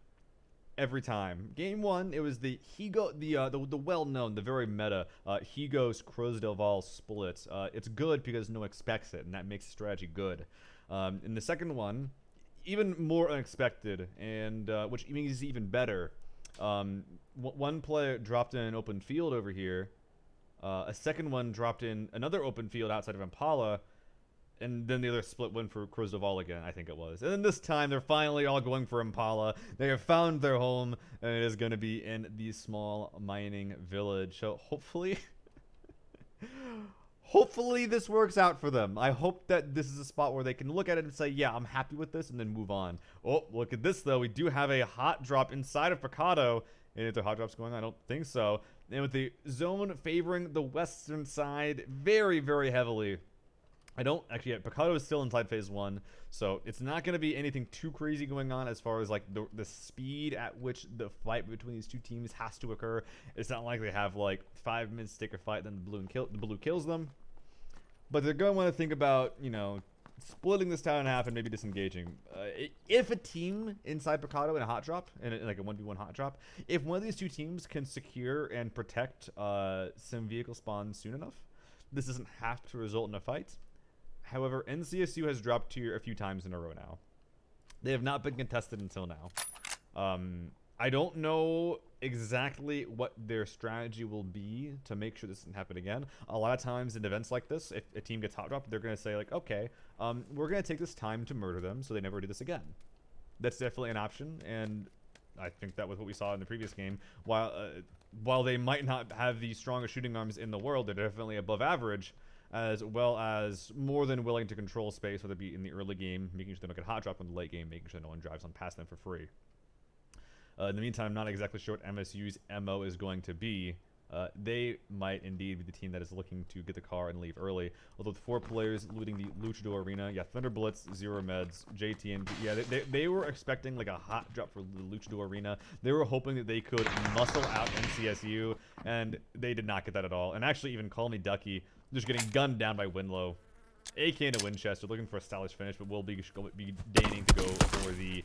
every time. Game 1, it was the the well-known, the very meta Higos Cruz del Val split. It's good because no one expects it, and that makes the strategy good. In the second one, even more unexpected, and which means even better. One player dropped in an open field over here. A second one dropped in another open field outside of Impala. And then the other split went for Cruz del Val again, I think it was. And then this time, they're finally all going for Impala. They have found their home, and it is going to be in the small mining village. So hopefully, hopefully this works out for them. I hope that this is a spot where they can look at it and say, yeah, I'm happy with this, and then move on. Oh, look at this, though. We do have a hot drop inside of Picado. And if the hot drop's going on, I don't think so. And with the zone favoring the western side very, very heavily. I don't actually yet. Picado is still inside phase 1, so it's not going to be anything too crazy going on as far as like the speed at which the fight between these two teams has to occur. It's not like they have like 5 minutes to take a fight, then the blue kills them. But they're going to want to think about, you know, splitting this town in half and maybe disengaging. If a team inside Picado in a hot drop, in like a 1v1 hot drop, if one of these two teams can secure and protect some vehicle spawns soon enough, this doesn't have to result in a fight. However, NCSU has dropped tier a few times in a row now. They have not been contested until now. I don't know exactly what their strategy will be to make sure this doesn't happen again. A lot of times in events like this, if a team gets hot dropped, they're going to say like, okay, we're going to take this time to murder them so they never do this again. That's definitely an option, and I think that was what we saw in the previous game. While they might not have the strongest shooting arms in the world, they're definitely above average, as well as more than willing to control space, whether it be in the early game, making sure they don't get hot dropped in the late game, making sure no one drives on past them for free. In the meantime, I'm not exactly sure what MSU's MO is going to be. They might indeed be the team that is looking to get the car and leave early. Although with 4 players looting the Luchador Arena, yeah, Thunder Blitz, 0 meds, JT, and yeah, they were expecting like a hot drop for the Luchador Arena. They were hoping that they could muscle out NCSU, and they did not get that at all. And actually, even Call Me Ducky, just getting gunned down by Winlow. AK into Winchester, looking for a stylish finish, but will be deigning to go for the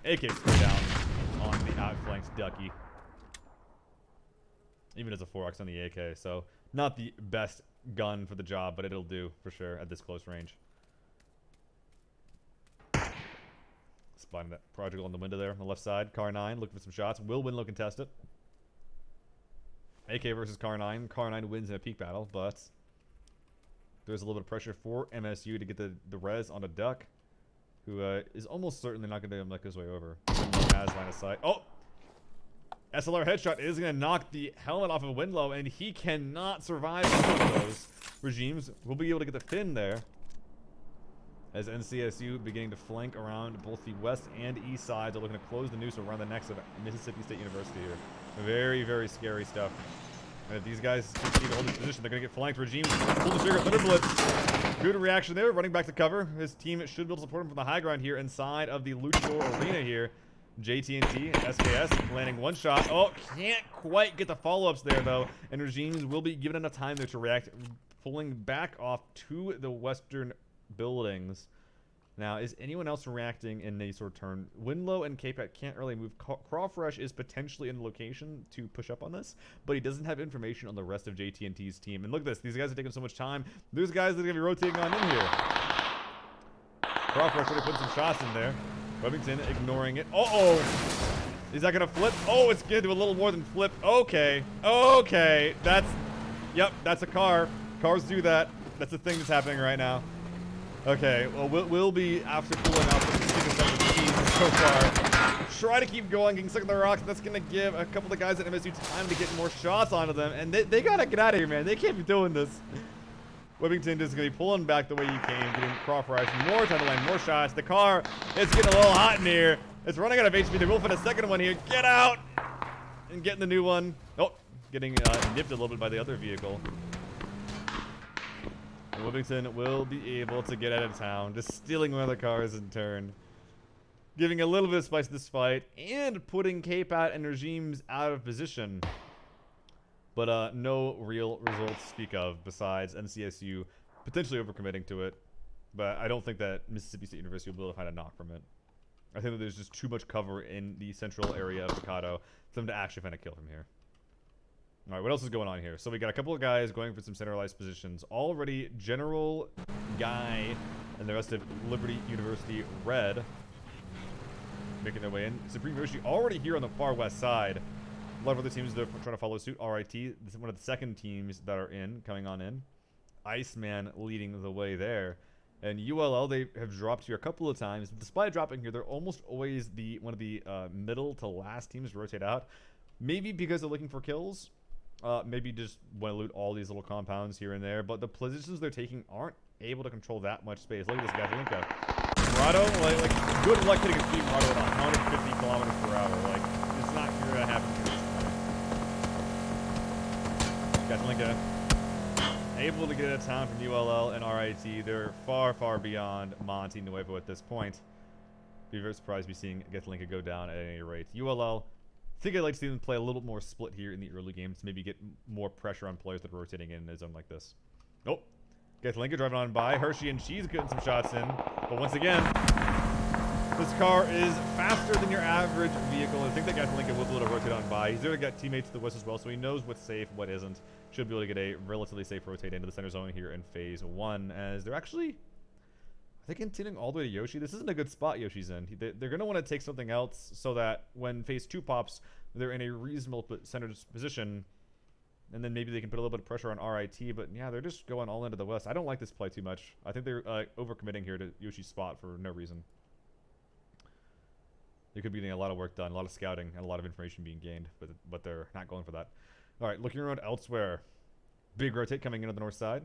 AK spray down on the outflanked Ducky. Even as a 4x on the AK, so not the best gun for the job, but it'll do for sure at this close range. Spotting that project on the window there on the left side. Car 9 looking for some shots. Will Winlow contest it? AK versus Car 9. Car 9 wins in a peak battle, but there's a little bit of pressure for MSU to get the res on a Duck, who is almost certainly not going to make his way over. Has line of sight. Oh! SLR headshot is going to knock the helmet off of Winlow, and he cannot survive one of those. Regimes will be able to get the fin there, as NCSU beginning to flank around both the west and east sides. They're looking to close the noose around the necks of Mississippi State University here. Very, very scary stuff. And if these guys continue to hold this position, they're going to get flanked. Regime pull the trigger. Thunder Blitz. Good reaction there. Running back to cover. His team should be able to support him from the high ground here inside of the Luchador Arena here. JT&T, SKS landing one shot. Oh, can't quite get the follow-ups there, though. And Regimes will be given enough time there to react, pulling back off to the western buildings. Now, is anyone else reacting in any sort of turn? Winlow and K-Pat can't really move. Crawfresh is potentially in location to push up on this, but he doesn't have information on the rest of JT&T's team. And look at this. These guys are taking so much time. There's guys that are going to be rotating on in here. Crawfresh already put some shots in there. Webington ignoring it. Uh-oh. Is that going to flip? Oh, it's going to do a little more than flip. Okay. Okay. Yep, that's a car. Cars do that. That's the thing that's happening right now. Okay, well, we'll be, after pulling out the 6 or 7 keys so far, try to keep going, getting stuck in the rocks. That's going to give a couple of the guys at MSU time to get more shots onto them. And they got to get out of here, man. They can't be doing this. Webington is going to be pulling back the way you came, getting Crawford more time to land more shots. The car is getting a little hot in here. It's running out of HP. They will find a second one here. Get out! And getting the new one. Oh, getting nipped a little bit by the other vehicle. Webington will be able to get out of town, just stealing one of the cars in turn. Giving a little bit of spice to this fight, and putting K-Pat and Regimes out of position. But no real results to speak of, besides NCSU potentially overcommitting to it. But I don't think that Mississippi State University will be able to find a knock from it. I think that there's just too much cover in the central area of Picado for them to actually find a kill from here. Alright, what else is going on here? So we got a couple of guys going for some centralized positions. Already General Guy and the rest of Liberty University Red making their way in. Supreme University already here on the far west side. A lot of other teams that are trying to follow suit. RIT, this is one of the second teams that are coming on in. Iceman leading the way there. And ULL, they have dropped here a couple of times. Despite dropping here, they're almost always one of the middle to last teams to rotate out. Maybe because they're looking for kills. Maybe just want to loot all these little compounds here and there. But the positions they're taking aren't able to control that much space. Look at this guy, Linka. Murado, like good luck hitting a speed Murado at 150 kilometers per hour. Like, it's not going to happen for this time. Linka able to get out of town from ULL and RIT. They're far, far beyond Monty Nuevo at this point. Be very surprised to be seeing Getlinka go down at any rate. ULL, I think I'd like to see them play a little bit more split here in the early games to maybe get more pressure on players that are rotating in a zone like this. Oh, Getlinka driving on by. Hershey and She's getting some shots in. But once again, this car is faster than your average vehicle. I think that Getlinka will be able to rotate on by. He's already got teammates to the west as well, so he knows what's safe, what isn't. Should be able to get a relatively safe rotate into the center zone here in phase 1, as they're actually... Are they continuing all the way to Yoshi? This isn't a good spot Yoshi's in. They're going to want to take something else so that when phase 2 pops, they're in a reasonable centered position. And then maybe they can put a little bit of pressure on RIT. But yeah, they're just going all into the west. I don't like this play too much. I think they're overcommitting here to Yoshi's spot for no reason. They could be getting a lot of work done, a lot of scouting, and a lot of information being gained. But they're not going for that. Alright, looking around elsewhere. Big rotate coming in on the north side.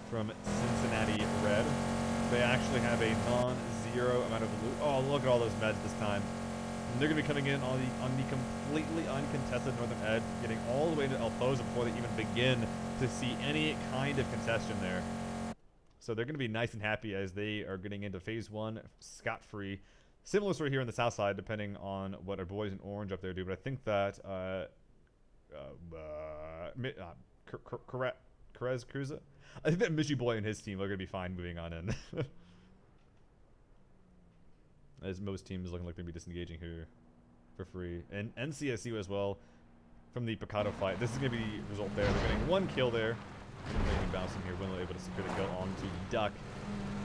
From Cincinnati Red. They actually have a non-zero amount of loot. Oh, look at all those meds this time. And they're going to be coming in on the completely uncontested northern edge, getting all the way to El Pozo before they even begin to see any kind of contestation there. So they're going to be nice and happy as they are getting into phase 1 scot-free. Similar story here on the south side, depending on what our boys in orange up there do. But I think that Perez Cruza? I think that Michi Boy and his team are going to be fine moving on in. As most teams looking like they're going to be disengaging here for free. And NCSU as well from the Picado fight. This is going to be the result there. They're getting 1 kill there. They're bouncing here. Winlow able to secure the kill onto Duck.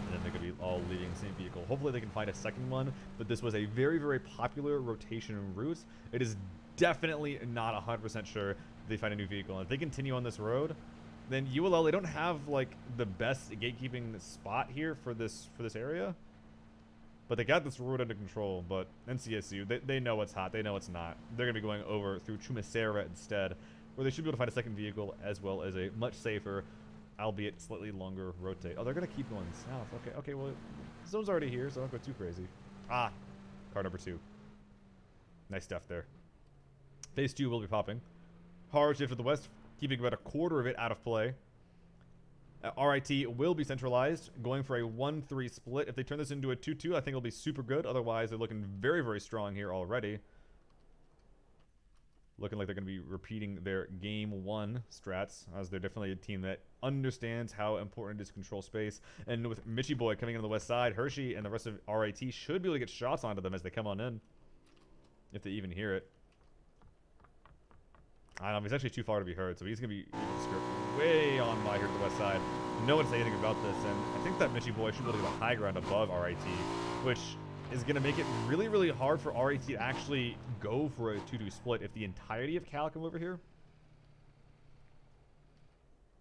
And then they're going to be all leading the same vehicle. Hopefully they can find a second one. But this was a very, very popular rotation route. It is definitely not 100% sure they find a new vehicle. And if they continue on this road, then ULL, they don't have like the best gatekeeping spot here for this area. But they got this road under control. But NCSU, they know what's hot. They know it's not. They're going to be going over through Chumacera instead, where they should be able to find a second vehicle as well as a much safer, albeit slightly longer rotate. Oh, they're going to keep going south. Okay, well, the zone's already here, so don't go too crazy. Ah, car number 2. Nice stuff there. Phase 2 will be popping. Hard shift to the west, keeping about a quarter of it out of play. RIT will be centralized, going for a 1-3 split. If they turn this into a 2-2, I think it'll be super good. Otherwise, they're looking very, very strong here already. looking like they're going to be repeating their game 1 strats, as they're definitely a team that understands how important it is to control space. And with Mitchy Boy coming in on the west side, Hershey and the rest of RIT should be able to get shots onto them as they come on in, if they even hear it. I don't know, he's actually too far to be heard, so he's going to be way on by here to the west side. No one say anything about this, and I think that Mitchy Boy should be able to get a high ground above RIT, which is going to make it really, really hard for RIT to actually go for a 2-2 split if the entirety of Cal come over here.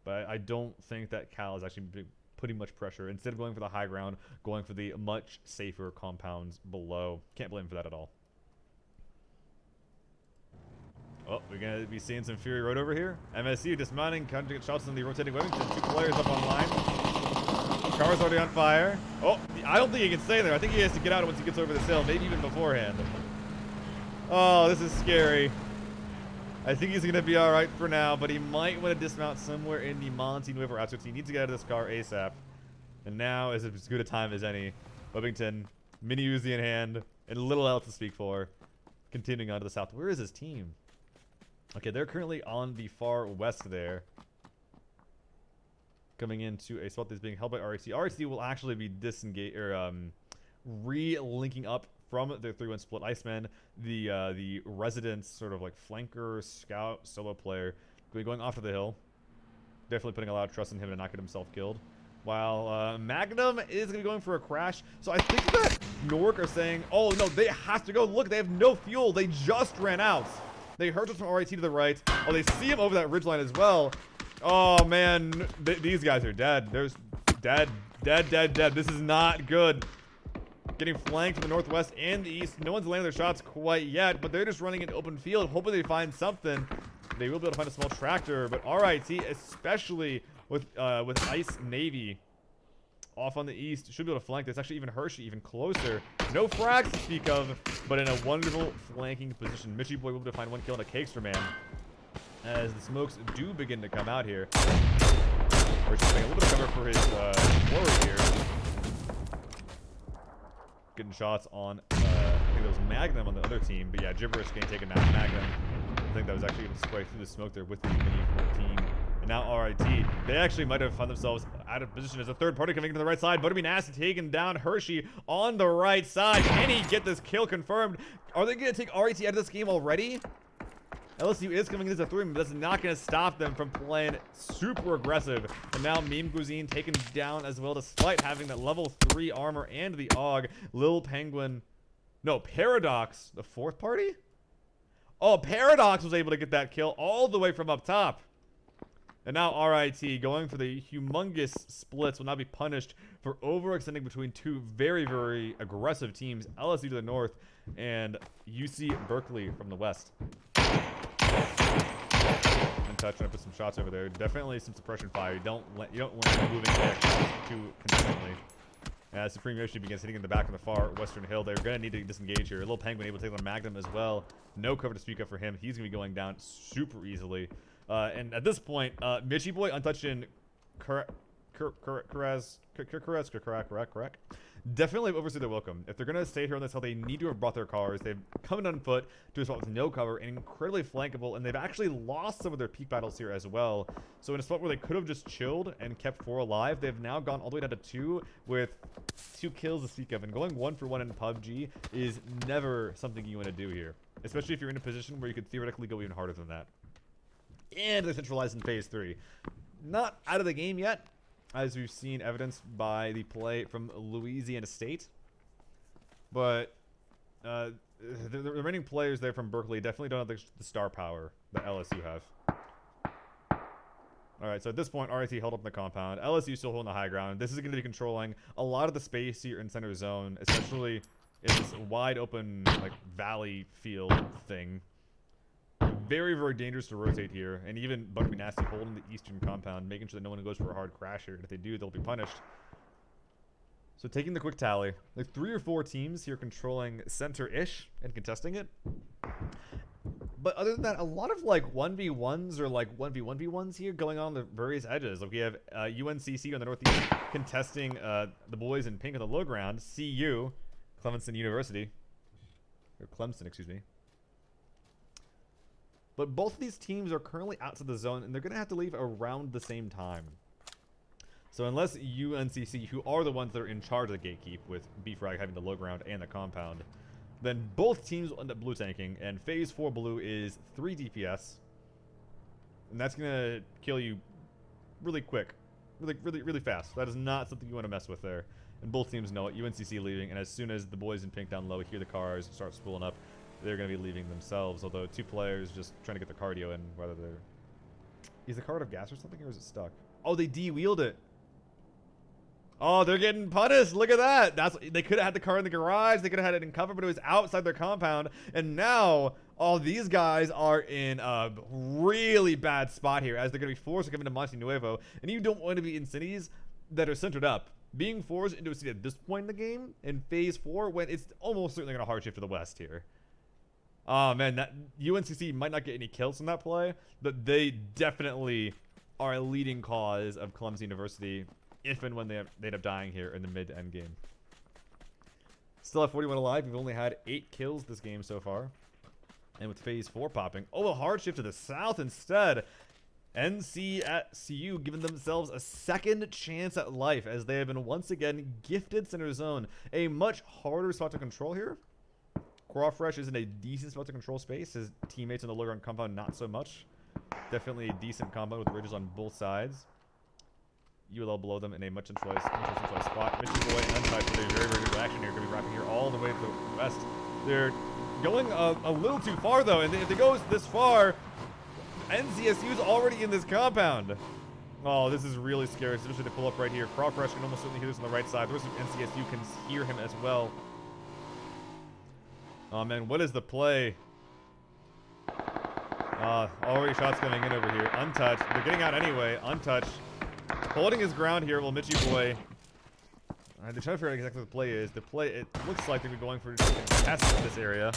But I don't think that Cal is actually putting much pressure. Instead of going for the high ground, going for the much safer compounds below. Can't blame him for that at all. Oh, we're going to be seeing some Fury Road over here. MSU dismounting, counting shots on the rotating Wellington. 2 players up online. Car's already on fire. Oh, I don't think he can stay there. I think he has to get out once he gets over this hill, maybe even beforehand. Oh, this is scary. I think he's going to be all right for now, but he might want to dismount somewhere in the Monty Nuevo outskirts. He needs to get out of this car ASAP. And now is as good a time as any. Webington, mini Uzi in hand, and little else to speak for. Continuing on to the south. Where is his team? Okay, they're currently on the far west there. Coming into a spot that's being held by RIT. RIT will actually be disengaged or re-linking up from their 3-1 split. Iceman, the resident sort of like flanker, scout, solo player, going off to the hill. Definitely putting a lot of trust in him to not get himself killed. While Magnum is going to be going for a crash. So I think that Newark are saying, oh no, they have to go. Look, they have no fuel. They just ran out. They heard us from RIT to the right. Oh, they see him over that ridgeline as well. Oh, man. These guys are dead. There's dead. This is not good. Getting flanked from the northwest and the east. No one's landing their shots quite yet, but they're just running into open field, hoping they find something. They will be able to find a small tractor, but RIT, especially with Ice Navy off on the east, should be able to flank this. Actually, even Hershey, even closer. No frags to speak of, but in a wonderful flanking position. Mitchy Boy will be able to find 1 kill and a Cakester Man as the smokes do begin to come out here. Hershey's getting a little bit of cover for his forward here. Getting shots on, I think that was Magnum on the other team, but yeah, Gibberish getting taken down. Magnum, I think that was actually able to spray through the smoke there with the Mini 14. And now RIT, they actually might have found themselves out of position as a third party coming into the right side. Butterbean Nasty taking down Hershey on the right side. Can he get this kill confirmed? Are they going to take RIT out of this game already? LSU is coming into 3, but that's not going to stop them from playing super aggressive. And now Meme Cuisine taken down as well, despite having that level 3 armor and the AUG. Lil Penguin, no, Paradox, the 4th party? Oh, Paradox was able to get that kill all the way from up top. And now RIT going for the humongous splits will now be punished for overextending between 2 very, very aggressive teams. LSU to the north and UC Berkeley from the west. And touching up with some shots over there. Definitely some suppression fire. You don't land moving too consistently. As Supreme Yoshi begins hitting in the back of the far western hill, they're going to need to disengage here. Little Penguin able to take the Magnum as well. No cover to speak of for him. He's going to be going down super easily. And at this point, Mitchy Boy, Untouched, and correct. Definitely overstayed their welcome. If they're going to stay here on this hill, they need to have brought their cars. They've come in on foot to a spot with no cover and incredibly flankable, and they've actually lost some of their peak battles here as well. So in a spot where they could have just chilled and kept 4 alive, they've now gone all the way down to 2 with 2 kills to speak of. And going 1 for 1 in PUBG is never something you want to do here, especially if you're in a position where you could theoretically go even harder than that. And they're centralized in phase 3. Not out of the game yet, as we've seen evidenced by the play from Louisiana State. But the remaining players there from Berkeley definitely don't have the star power that LSU have. Alright, so at this point, RIT held up in the compound. LSU still holding the high ground. This is going to be controlling a lot of the space here in center zone, especially in this wide open like valley field thing. Very, very dangerous to rotate here. And even Butterbean Nasty holding the eastern compound, making sure that no one goes for a hard crash here. And if they do, they'll be punished. So taking the quick tally, like 3 or 4 teams here controlling center-ish and contesting it. But other than that, a lot of like 1v1s or like 1v1v1s here going on the various edges. Like we have UNCC on the northeast contesting the boys in pink on the low ground. CU, Clemson University. Or Clemson, excuse me. But both of these teams are currently outside the zone, and they're going to have to leave around the same time. So unless UNCC, who are the ones that are in charge of the gatekeep, with B-Frag having the low ground and the compound, then both teams will end up blue tanking, and Phase 4 blue is 3 DPS. And that's going to kill you really quick. Really fast. That is not something you want to mess with there. And both teams know it. UNCC leaving, and as soon as the boys in pink down low hear the cars start spooling up, they're going to be leaving themselves. Although 2 players just trying to get their cardio in, whether they're... Is the car out of gas or something, or is it stuck? Oh, they de-wheeled it. Oh, they're getting punished. Look at that. They could have had the car in the garage. They could have had it in cover, but it was outside their compound. And now all these guys are in a really bad spot here, as they're going to be forced to come into Monte Nuevo. And you don't want to be in cities that are centered up. Being forced into a city at this point in the game, in Phase 4, when it's almost certainly going to hard shift to the west here. Oh, man, that UNCC might not get any kills from that play, but they definitely are a leading cause of Clemson University if and when they end up dying here in the mid to end game. Still have 41 alive. We've only had 8 kills this game so far. And with Phase 4 popping, oh, a hard shift to the south instead. NC at CU giving themselves a second chance at life, as they have been once again gifted center zone. A much harder spot to control here. Crawfresh is in a decent spot to control space. His teammates on the low ground compound not so much. Definitely a decent compound with ridges on both sides. ULL below them in a much centralized spot. Mission Boy and Untouched with a very good action here. Going to be wrapping here all the way to the west. They're going a little too far, though. And if they go this far, NCSU's already in this compound. Oh, this is really scary, especially to pull up right here. Crawfresh can almost certainly hear this on the right side. The rest of NCSU can hear him as well. Oh, man, what is the play? Already shots coming in over here. Untouched. They're getting out anyway. Untouched. Holding his ground here, well, Mitchie Boy. They're trying to figure out exactly what the play is. The play, it looks like they're going for contest in this area.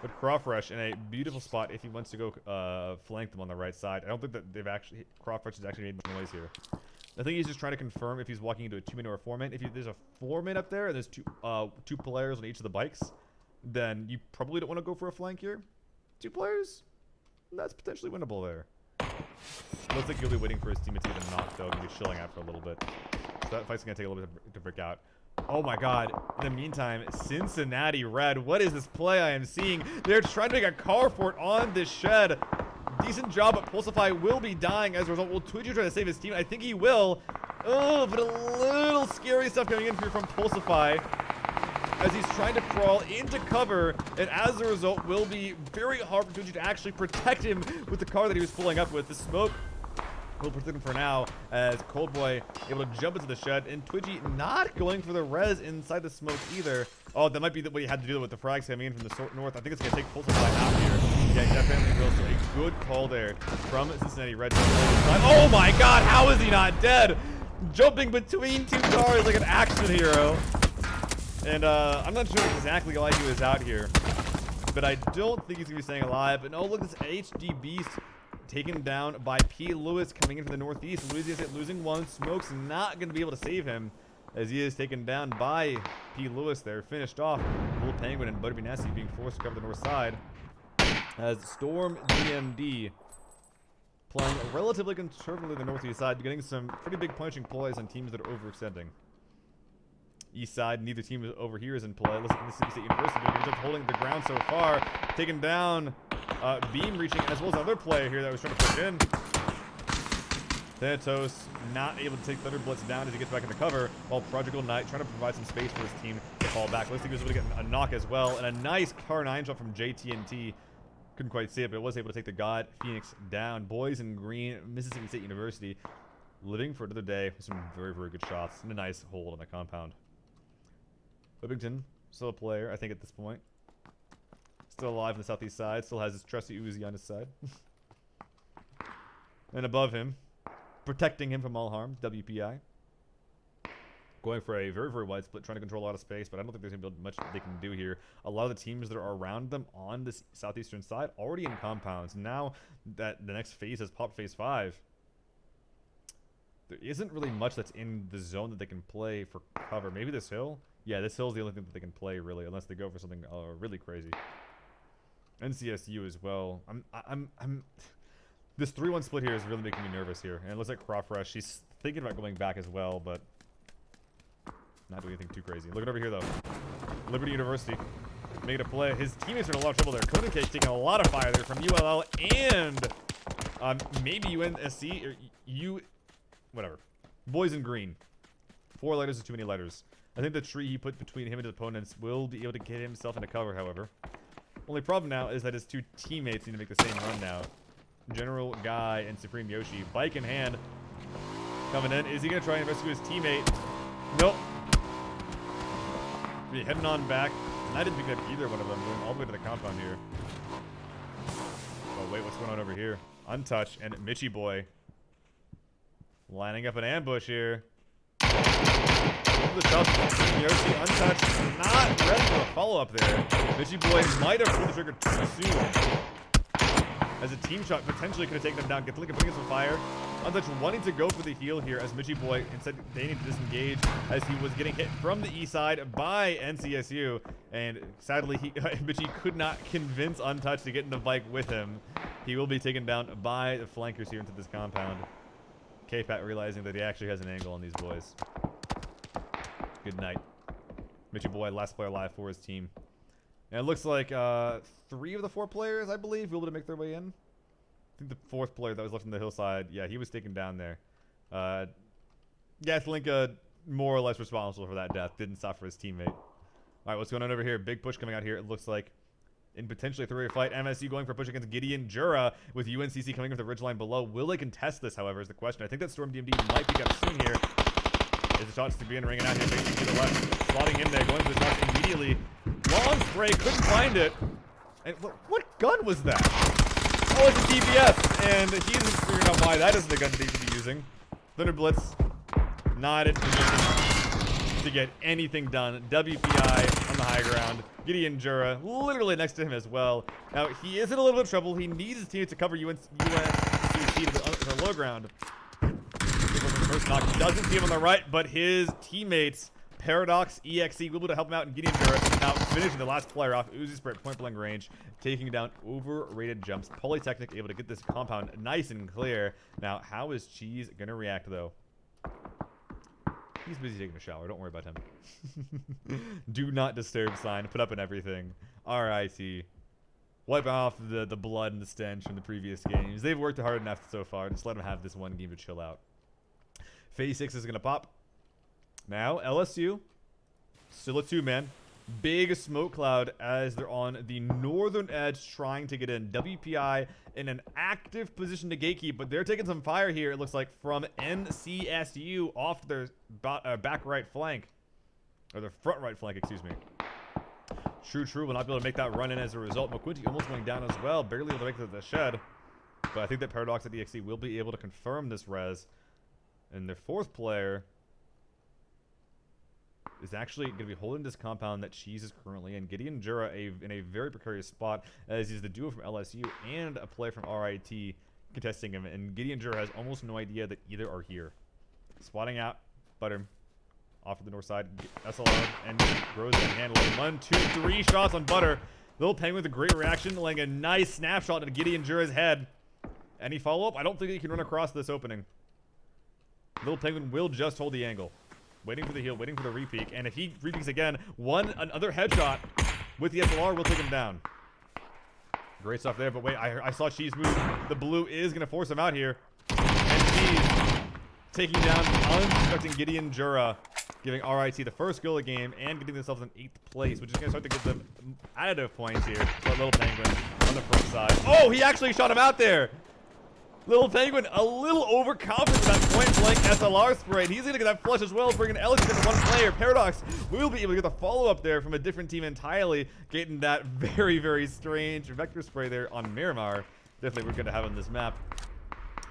But Crawfresh in a beautiful spot if he wants to go flank them on the right side. I don't think that Crawfresh has actually made much noise here. I think he's just trying to confirm if he's walking into a 2-man or a 4-man. If there's a 4-man up there and there's two players on each of the bikes, then you probably don't want to go for a flank here. 2 players? That's potentially winnable there. Looks like he'll be waiting for his teammates to get a knock, though, and be chilling out for a little bit. So that fight's going to take a little bit to break out. Oh my god. In the meantime, Cincinnati Red. What is this play I am seeing? They're trying to make a carport on this shed. Decent job, but Pulsify will be dying as a result. Will Twitchy try to save his team? I think he will. Oh, but a little scary stuff coming in here from Pulsify, as he's trying to crawl into cover, and as a result will be very hard for Twitchy to actually protect him with the car that he was pulling up with. The smoke will protect him for now, as Coldboy able to jump into the shed, and Twitchy not going for the res inside the smoke either. Oh, that might be what he had to do with the frags coming in from the north. I think it's going to take Pulsify out here. Yeah, he definitely will. So a good call there from Cincinnati Red. Oh my god, how is he not dead? Jumping between 2 cars like an action hero. And I'm not sure exactly why he was out here, but I don't think he's going to be staying alive. And oh, look, this HD Beast taken down by P. Lewis coming in from the northeast. Louisiana State losing 1. Smoke's not going to be able to save him, as he is taken down by P. Lewis there. Finished off. Bull Penguin and Butterby Nasty being forced to cover the north side, as Storm DMD playing relatively conservatively the northeast side, getting some pretty big punching plays on teams that are overextending. East side, neither team over here is in play. Listen to Mississippi State University, but just holding the ground so far. Taken down, Beam reaching, as well as another player here that was trying to push in. Thanatos not able to take Thunderblitz down as he gets back into cover, while Prodigal Knight trying to provide some space for his team to fall back. Looks like he was able to get a knock as well, and a nice car 9 shot from JTNT. Couldn't quite see it, but was able to take the God Phoenix down. Boys in green, Mississippi State University, living for another day with some very good shots and a nice hold on the compound. Whippington, still a player, I think, at this point. Still alive on the southeast side. Still has his trusty Uzi on his side. And above him, protecting him from all harm, WPI. Going for a very wide split, trying to control a lot of space, but I don't think there's going to be much they can do here. A lot of the teams that are around them on this southeastern side already in compounds. Now that the next phase has popped, phase 5, there isn't really much that's in the zone that they can play for cover. Maybe this hill? Yeah, this hill's the only thing that they can play, really, unless they go for something really crazy. NCSU as well. This 3-1 split here is really making me nervous here. And it looks like Crawfresh, she's thinking about going back as well, but not doing anything too crazy. Looking over here, though. Liberty University making a play. His teammates are in a lot of trouble there. Conan Cage taking a lot of fire there from ULL and maybe UNSC or whatever. Boys in green. 4 letters is too many letters. I think the tree he put between him and his opponents will be able to get himself into cover, however. Only problem now is that his 2 teammates need to make the same run now. General Guy and Supreme Yoshi. Bike in hand. Coming in. Is he going to try and rescue his teammate? Nope. Be heading on back. And I didn't think that either one of them going all the way to the compound here. Oh, wait. What's going on over here? Untouched and Mitchie Boy lining up an ambush here. The shot from Yoshi, untouched, not ready for a follow-up there. Mitchie Boy might have pulled the trigger too soon. As a team shot potentially could have taken him down. Gatlika putting some fire. Untouched wanting to go for the heal here as Mitchie Boy instead deigning to disengage as he was getting hit from the east side by NCSU. And sadly, Mitchie could not convince Untouched to get in the bike with him. He will be taken down by the flankers here into this compound. K-Pat realizing that he actually has an angle on these boys. Good night. Mitchie Boy, last player alive for his team. And it looks like 3 of the 4 players, I believe, were able to make their way in. I think the 4th player that was left on the hillside, yeah, he was taken down there. Gathlinka, more or less responsible for that death. Didn't stop for his teammate. All right, what's going on over here? Big push coming out here, it looks like. In potentially a 3-way fight, MSU going for a push against Gideon Jura with UNCC coming with the ridgeline below. Will they contest this, however, is the question. I think that Storm DMD might be up soon here. Is the shots to begin ringing out here, facing to the left. Slotting in there, going for the shots immediately. Long spray, couldn't find it. And what gun was that? Oh, it's a DPS, and he's figuring out why that isn't the gun that he should be using. Thunder Blitz, not in position to get anything done. WPI on the high ground. Gideon Jura literally next to him as well. Now, he is in a little bit of trouble. He needs his team to cover UNCC to the low ground. First knock, doesn't see him on the right, but his teammates, Paradox, EXE, will be able to help him out and Gideon Jura now finishing the last player off. Uzi Spray at point blank range, taking down overrated jumps. Polytechnic able to get this compound nice and clear. Now, how is Cheese going to react, though? He's busy taking a shower. Don't worry about him. Do not disturb sign. Put up and everything. R.I.T. Wipe off the blood and the stench from the previous games. They've worked hard enough so far. Just let them have this one game to chill out. Phase 6 is going to pop. Now, LSU. Still a 2-man. Big smoke cloud as they're on the northern edge trying to get in. WPI in an active position to gatekeep, but they're taking some fire here, it looks like, from NCSU off their back right flank. Or their front right flank, excuse me. True will not be able to make that run in as a result. McQuinty almost going down as well, barely able to make it to the shed. But I think that Paradox at DXC will be able to confirm this res. And their 4th player is actually going to be holding this compound that Cheese is currently in. Gideon Jura in a very precarious spot as he's the duo from LSU and a player from RIT contesting him. And Gideon Jura has almost no idea that either are here. Spotting out Butter off to the north side. SLR and Grows in handling. 1, 2, 3 shots on Butter. Little Penguin with a great reaction, laying a nice snapshot at Gideon Jura's head. Any follow-up? I don't think he can run across this opening. Little Penguin will just hold the angle. Waiting for the heal, waiting for the repeak. And if he repeaks again, another headshot with the SLR will take him down. Great stuff there, but wait, I saw Cheese move. The blue is going to force him out here. And Cheese taking down unsuspecting Gideon Jura, giving RIT the first goal of the game and getting themselves in 8th place, which is going to start to give them additive points here. But Little Penguin on the front side. Oh, he actually shot him out there. Little Penguin a little overconfident with that point blank SLR spray. And he's going to get that flush as well, bringing Ellis to 1 player. Paradox will be able to get the follow-up there from a different team entirely, getting that very, very strange vector spray there on Miramar. Definitely we're going to have on this map.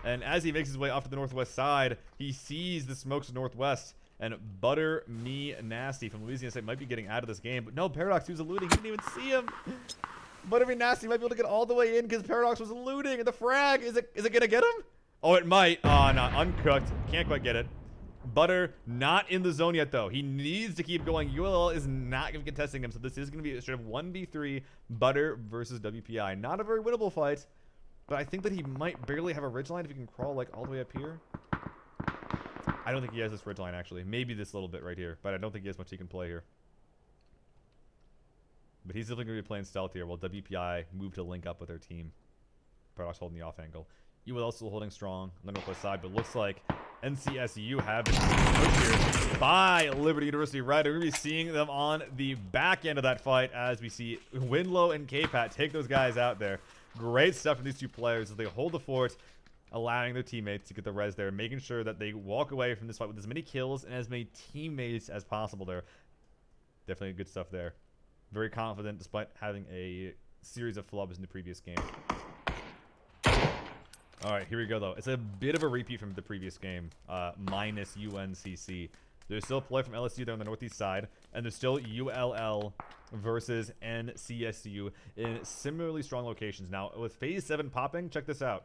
And as he makes his way off to the northwest side, he sees the smokes northwest. And Butter Me Nasty from Louisiana State might be getting out of this game. But no, Paradox, he was eluding. He didn't even see him. Butter Me Nasty might be able to get all the way in because Paradox was eluding. And the frag, is it going to get him? Oh, it might. Oh, no, uncooked. Can't quite get it. Butter not in the zone yet, though. He needs to keep going. ULL is not going to be contesting him, so this is going to be a straight up 1v3 Butter versus WPI. Not a very winnable fight, but I think that he might barely have a ridgeline if he can crawl like all the way up here. I don't think he has this ridgeline, actually. Maybe this little bit right here, but I don't think he has much he can play here. But he's definitely going to be playing stealth here while WPI move to link up with their team. Paradox holding the off angle. ULL still holding strong on the northwest side, but looks like NCSU have been pushed here by Liberty University Red. We're going to be seeing them on the back end of that fight as we see Winlow and K-Pat take those guys out there. Great stuff from these two players as they hold the fort, allowing their teammates to get the res there, making sure that they walk away from this fight with as many kills and as many teammates as possible there. Definitely good stuff there. Very confident despite having a series of flubs in the previous game. Alright, here we go though. It's a bit of a repeat from the previous game, minus UNCC. There's still play from LSU there on the northeast side, and there's still ULL versus NCSU in similarly strong locations. Now, with Phase 7 popping, check this out.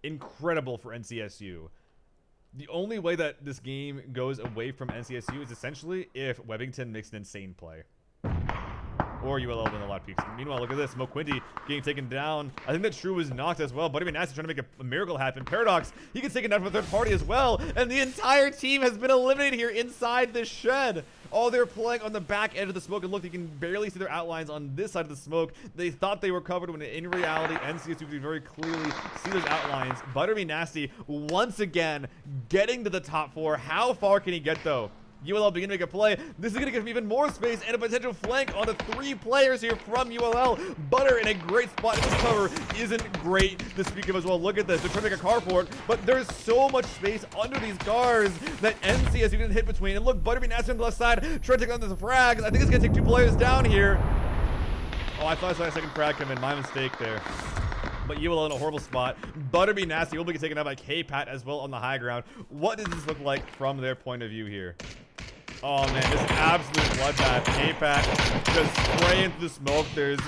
Incredible for NCSU. The only way that this game goes away from NCSU is essentially if Webbington makes an insane play. Or ULL win a lot of peaks. Meanwhile, look at this. MoQuinty getting taken down. I think that True was knocked as well. Buddy Nasty trying to make a miracle happen. Paradox, he gets taken down from a third party as well. And the entire team has been eliminated here inside this shed. Oh, they're playing on the back end of the smoke. And look, you can barely see their outlines on this side of the smoke. They thought they were covered when in reality, NCSU could very clearly see those outlines. Butterby Nasty, once again, getting to the top 4. How far can he get, though? ULL begin to make a play. This is going to give him even more space and a potential flank on the 3 players here from ULL. Butter in a great spot. This cover isn't great to speak of as well. Look at this. They're trying to make a car for it, but there's so much space under these cars that NCSU didn't hit between. And look, Butterby Nasty on the left side trying to take on this frags. I think it's going to take 2 players down here. Oh, I thought I saw a second frag come in. My mistake there. But ULL in a horrible spot. Butterby Nasty will be taken out by K-Pat as well on the high ground. What does this look like from their point of view here? Oh man, this absolute bloodbath. K-Pat just spraying through the smoke. There's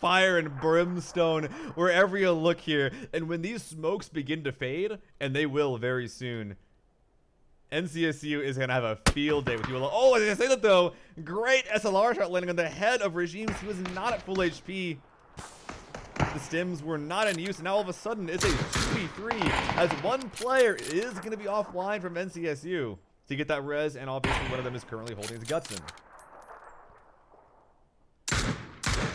fire and brimstone wherever you look here. And when these smokes begin to fade, and they will very soon, NCSU is going to have a field day with ULL. Oh, I was going to say that though. Great SLR shot landing on the head of Regimes. He was not at full HP. The stims were not in use, and now all of a sudden it's a 2v3 as one player is going to be offline from NCSU to get that res, and obviously one of them is currently holding his guts in.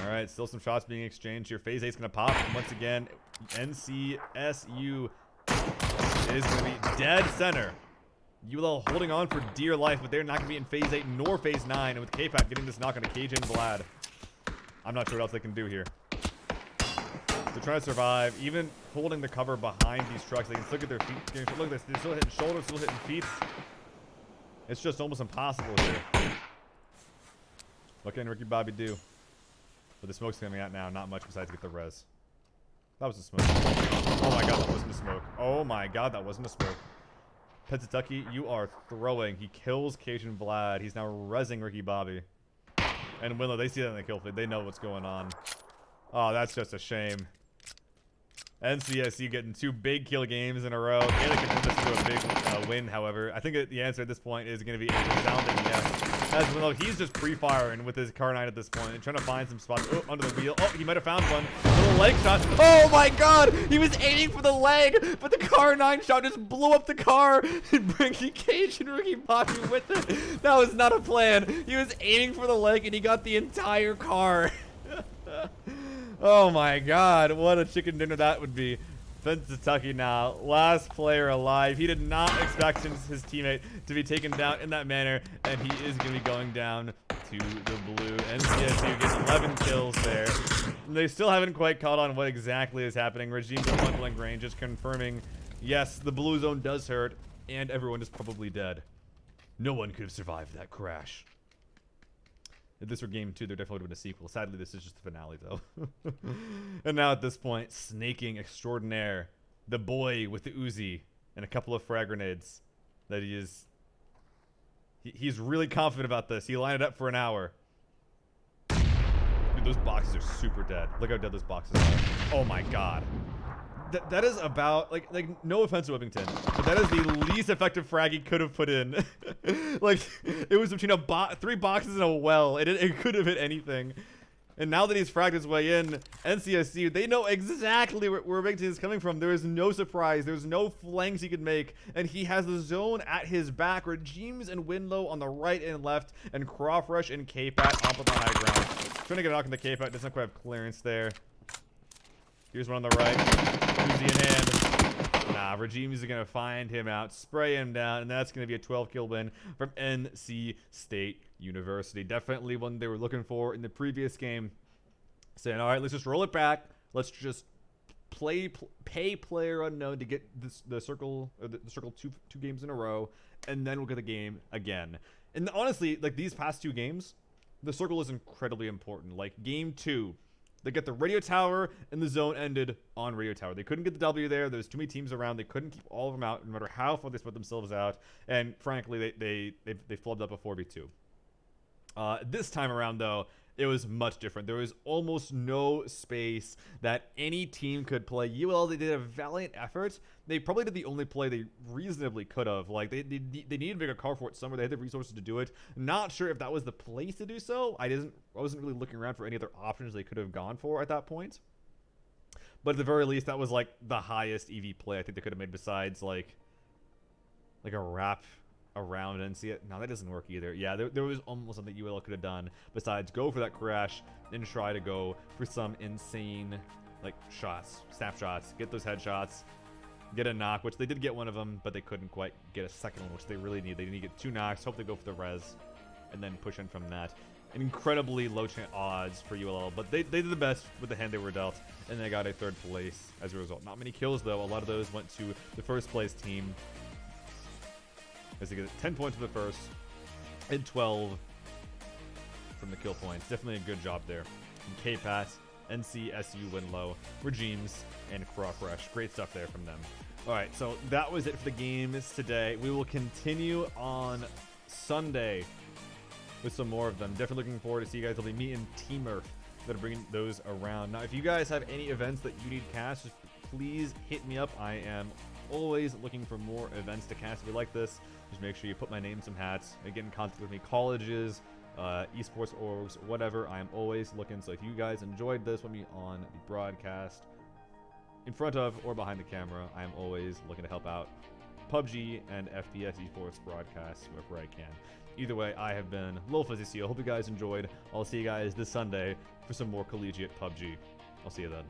Alright, still some shots being exchanged here. Phase 8's going to pop, and once again, NCSU is going to be dead center. ULL holding on for dear life, but they're not going to be in Phase 8 nor Phase 9, and with K-Pat getting this knock on a Cajun Vlad, I'm not sure what else they can do here. They're trying to survive, even holding the cover behind these trucks. They can still get their feet. Look at this. They're still hitting shoulders, still hitting feet. It's just almost impossible here. What can Ricky Bobby do? But the smoke's coming out now. Not much besides get the res. That was a smoke. Oh my god, that wasn't a smoke. Oh my god, that wasn't a smoke. Pennsatucky, you are throwing. He kills Cajun Vlad. He's now rezzing Ricky Bobby. And Winlow, they see that in the kill feed. They know what's going on. Oh, that's just a shame. NCSU getting 2 big kill games in a row. Can they convert this to a big win, however? I think the answer at this point is going to be a resounding yes. As Winlow, he's just pre-firing with his car 9 at this point and trying to find some spots. Oh, under the wheel. Oh, he might have found one. A little leg shot. Oh my god! He was aiming for the leg, but the car 9 shot just blew up the car and bringing Cajun Ricky Bobby with it. That was not a plan. He was aiming for the leg and he got the entire car. Oh my god, what a chicken dinner that would be. Pennsatucky now, last player alive. He did not expect his teammate to be taken down in that manner, and he is going to be going down to the blue. NCSU gets 11 kills there. And they still haven't quite caught on what exactly is happening. Regime's at point blank range is confirming, yes, the blue zone does hurt, and everyone is probably dead. No one could have survived that crash. If this were game 2, there definitely would have been a sequel. Sadly, this is just the finale, though. And now at this point, snaking extraordinaire, the boy with the Uzi and a couple of frag grenades that he is... He's really confident about this. He lined it up for an hour. Dude, those boxes are super dead. Look how dead those boxes are. Oh my god. that is about like no offense to Whippington, but that is the least effective frag he could have put in. Like it was between 3 boxes and a well. It could have hit anything. And now that he's fragged his way in, NCSU, they know exactly where Whippington is coming from. There is no surprise. There's no flanks he could make. And he has the zone at his back. Regimes and Winlow on the right and left. And Crawfrush and K-Pat up on the high ground. Trying to get a knock on the K-Pat. Doesn't quite have clearance there. Here's one on the right. Uzi in hand. Nah, Regimes is going to find him out, spray him down, and that's going to be a 12-kill win from NC State University. Definitely one they were looking for in the previous game. Saying, all right, let's just roll it back. Let's just pay player unknown to get the circle two games in a row, and then we'll get the game again. And honestly, like these past 2 games, the circle is incredibly important. Like game 2, they get the radio tower, and the zone ended on radio tower. They couldn't get the W there. There's too many teams around. They couldn't keep all of them out, no matter how far they spread themselves out. And frankly, they flubbed up a 4v2. This time around, though, it was much different. There was almost no space that any team could play. UL, they did a valiant effort. They probably did the only play they reasonably could have. Like, they needed to make a car fort somewhere. They had the resources to do it. Not sure if that was the place to do so. I wasn't really looking around for any other options they could have gone for at that point. But at the very least, that was, like, the highest EV play I think they could have made besides, like a wrap around and see it. No, that doesn't work either. Yeah, there was almost something UL could have done besides go for that crash and try to go for some insane like shots, snapshots, get those headshots, get a knock, which they did get one of them, but they couldn't quite get a second one, which they really need. They need to get 2 knocks, hope they go for the res, and then push in from that. Incredibly low odds for ULL, but they did the best with the hand they were dealt, and they got a 3rd place as a result. Not many kills though. A lot of those went to the 1st place team, as they get 10 points for the first and 12 from the kill points. Definitely a good job there. From K-Pass, NCSU Winlow, Regimes, and Crawfrush. Great stuff there from them. All right, so that was it for the games today. We will continue on Sunday with some more of them. Definitely looking forward to see you guys. I'll be meeting Team Earth that are bringing those around. Now, if you guys have any events that you need cast, just please hit me up. I am always looking for more events to cast. If you like this, just make sure you put my name in some hats and get in contact with me. Colleges, esports orgs, whatever. I am always looking. So if you guys enjoyed this with me on the broadcast, in front of or behind the camera, I am always looking to help out PUBG and FPS esports broadcasts wherever I can. Either way, I have been Lil Fuzzy Seal. Hope you guys enjoyed. I'll see you guys this Sunday for some more collegiate PUBG. I'll see you then.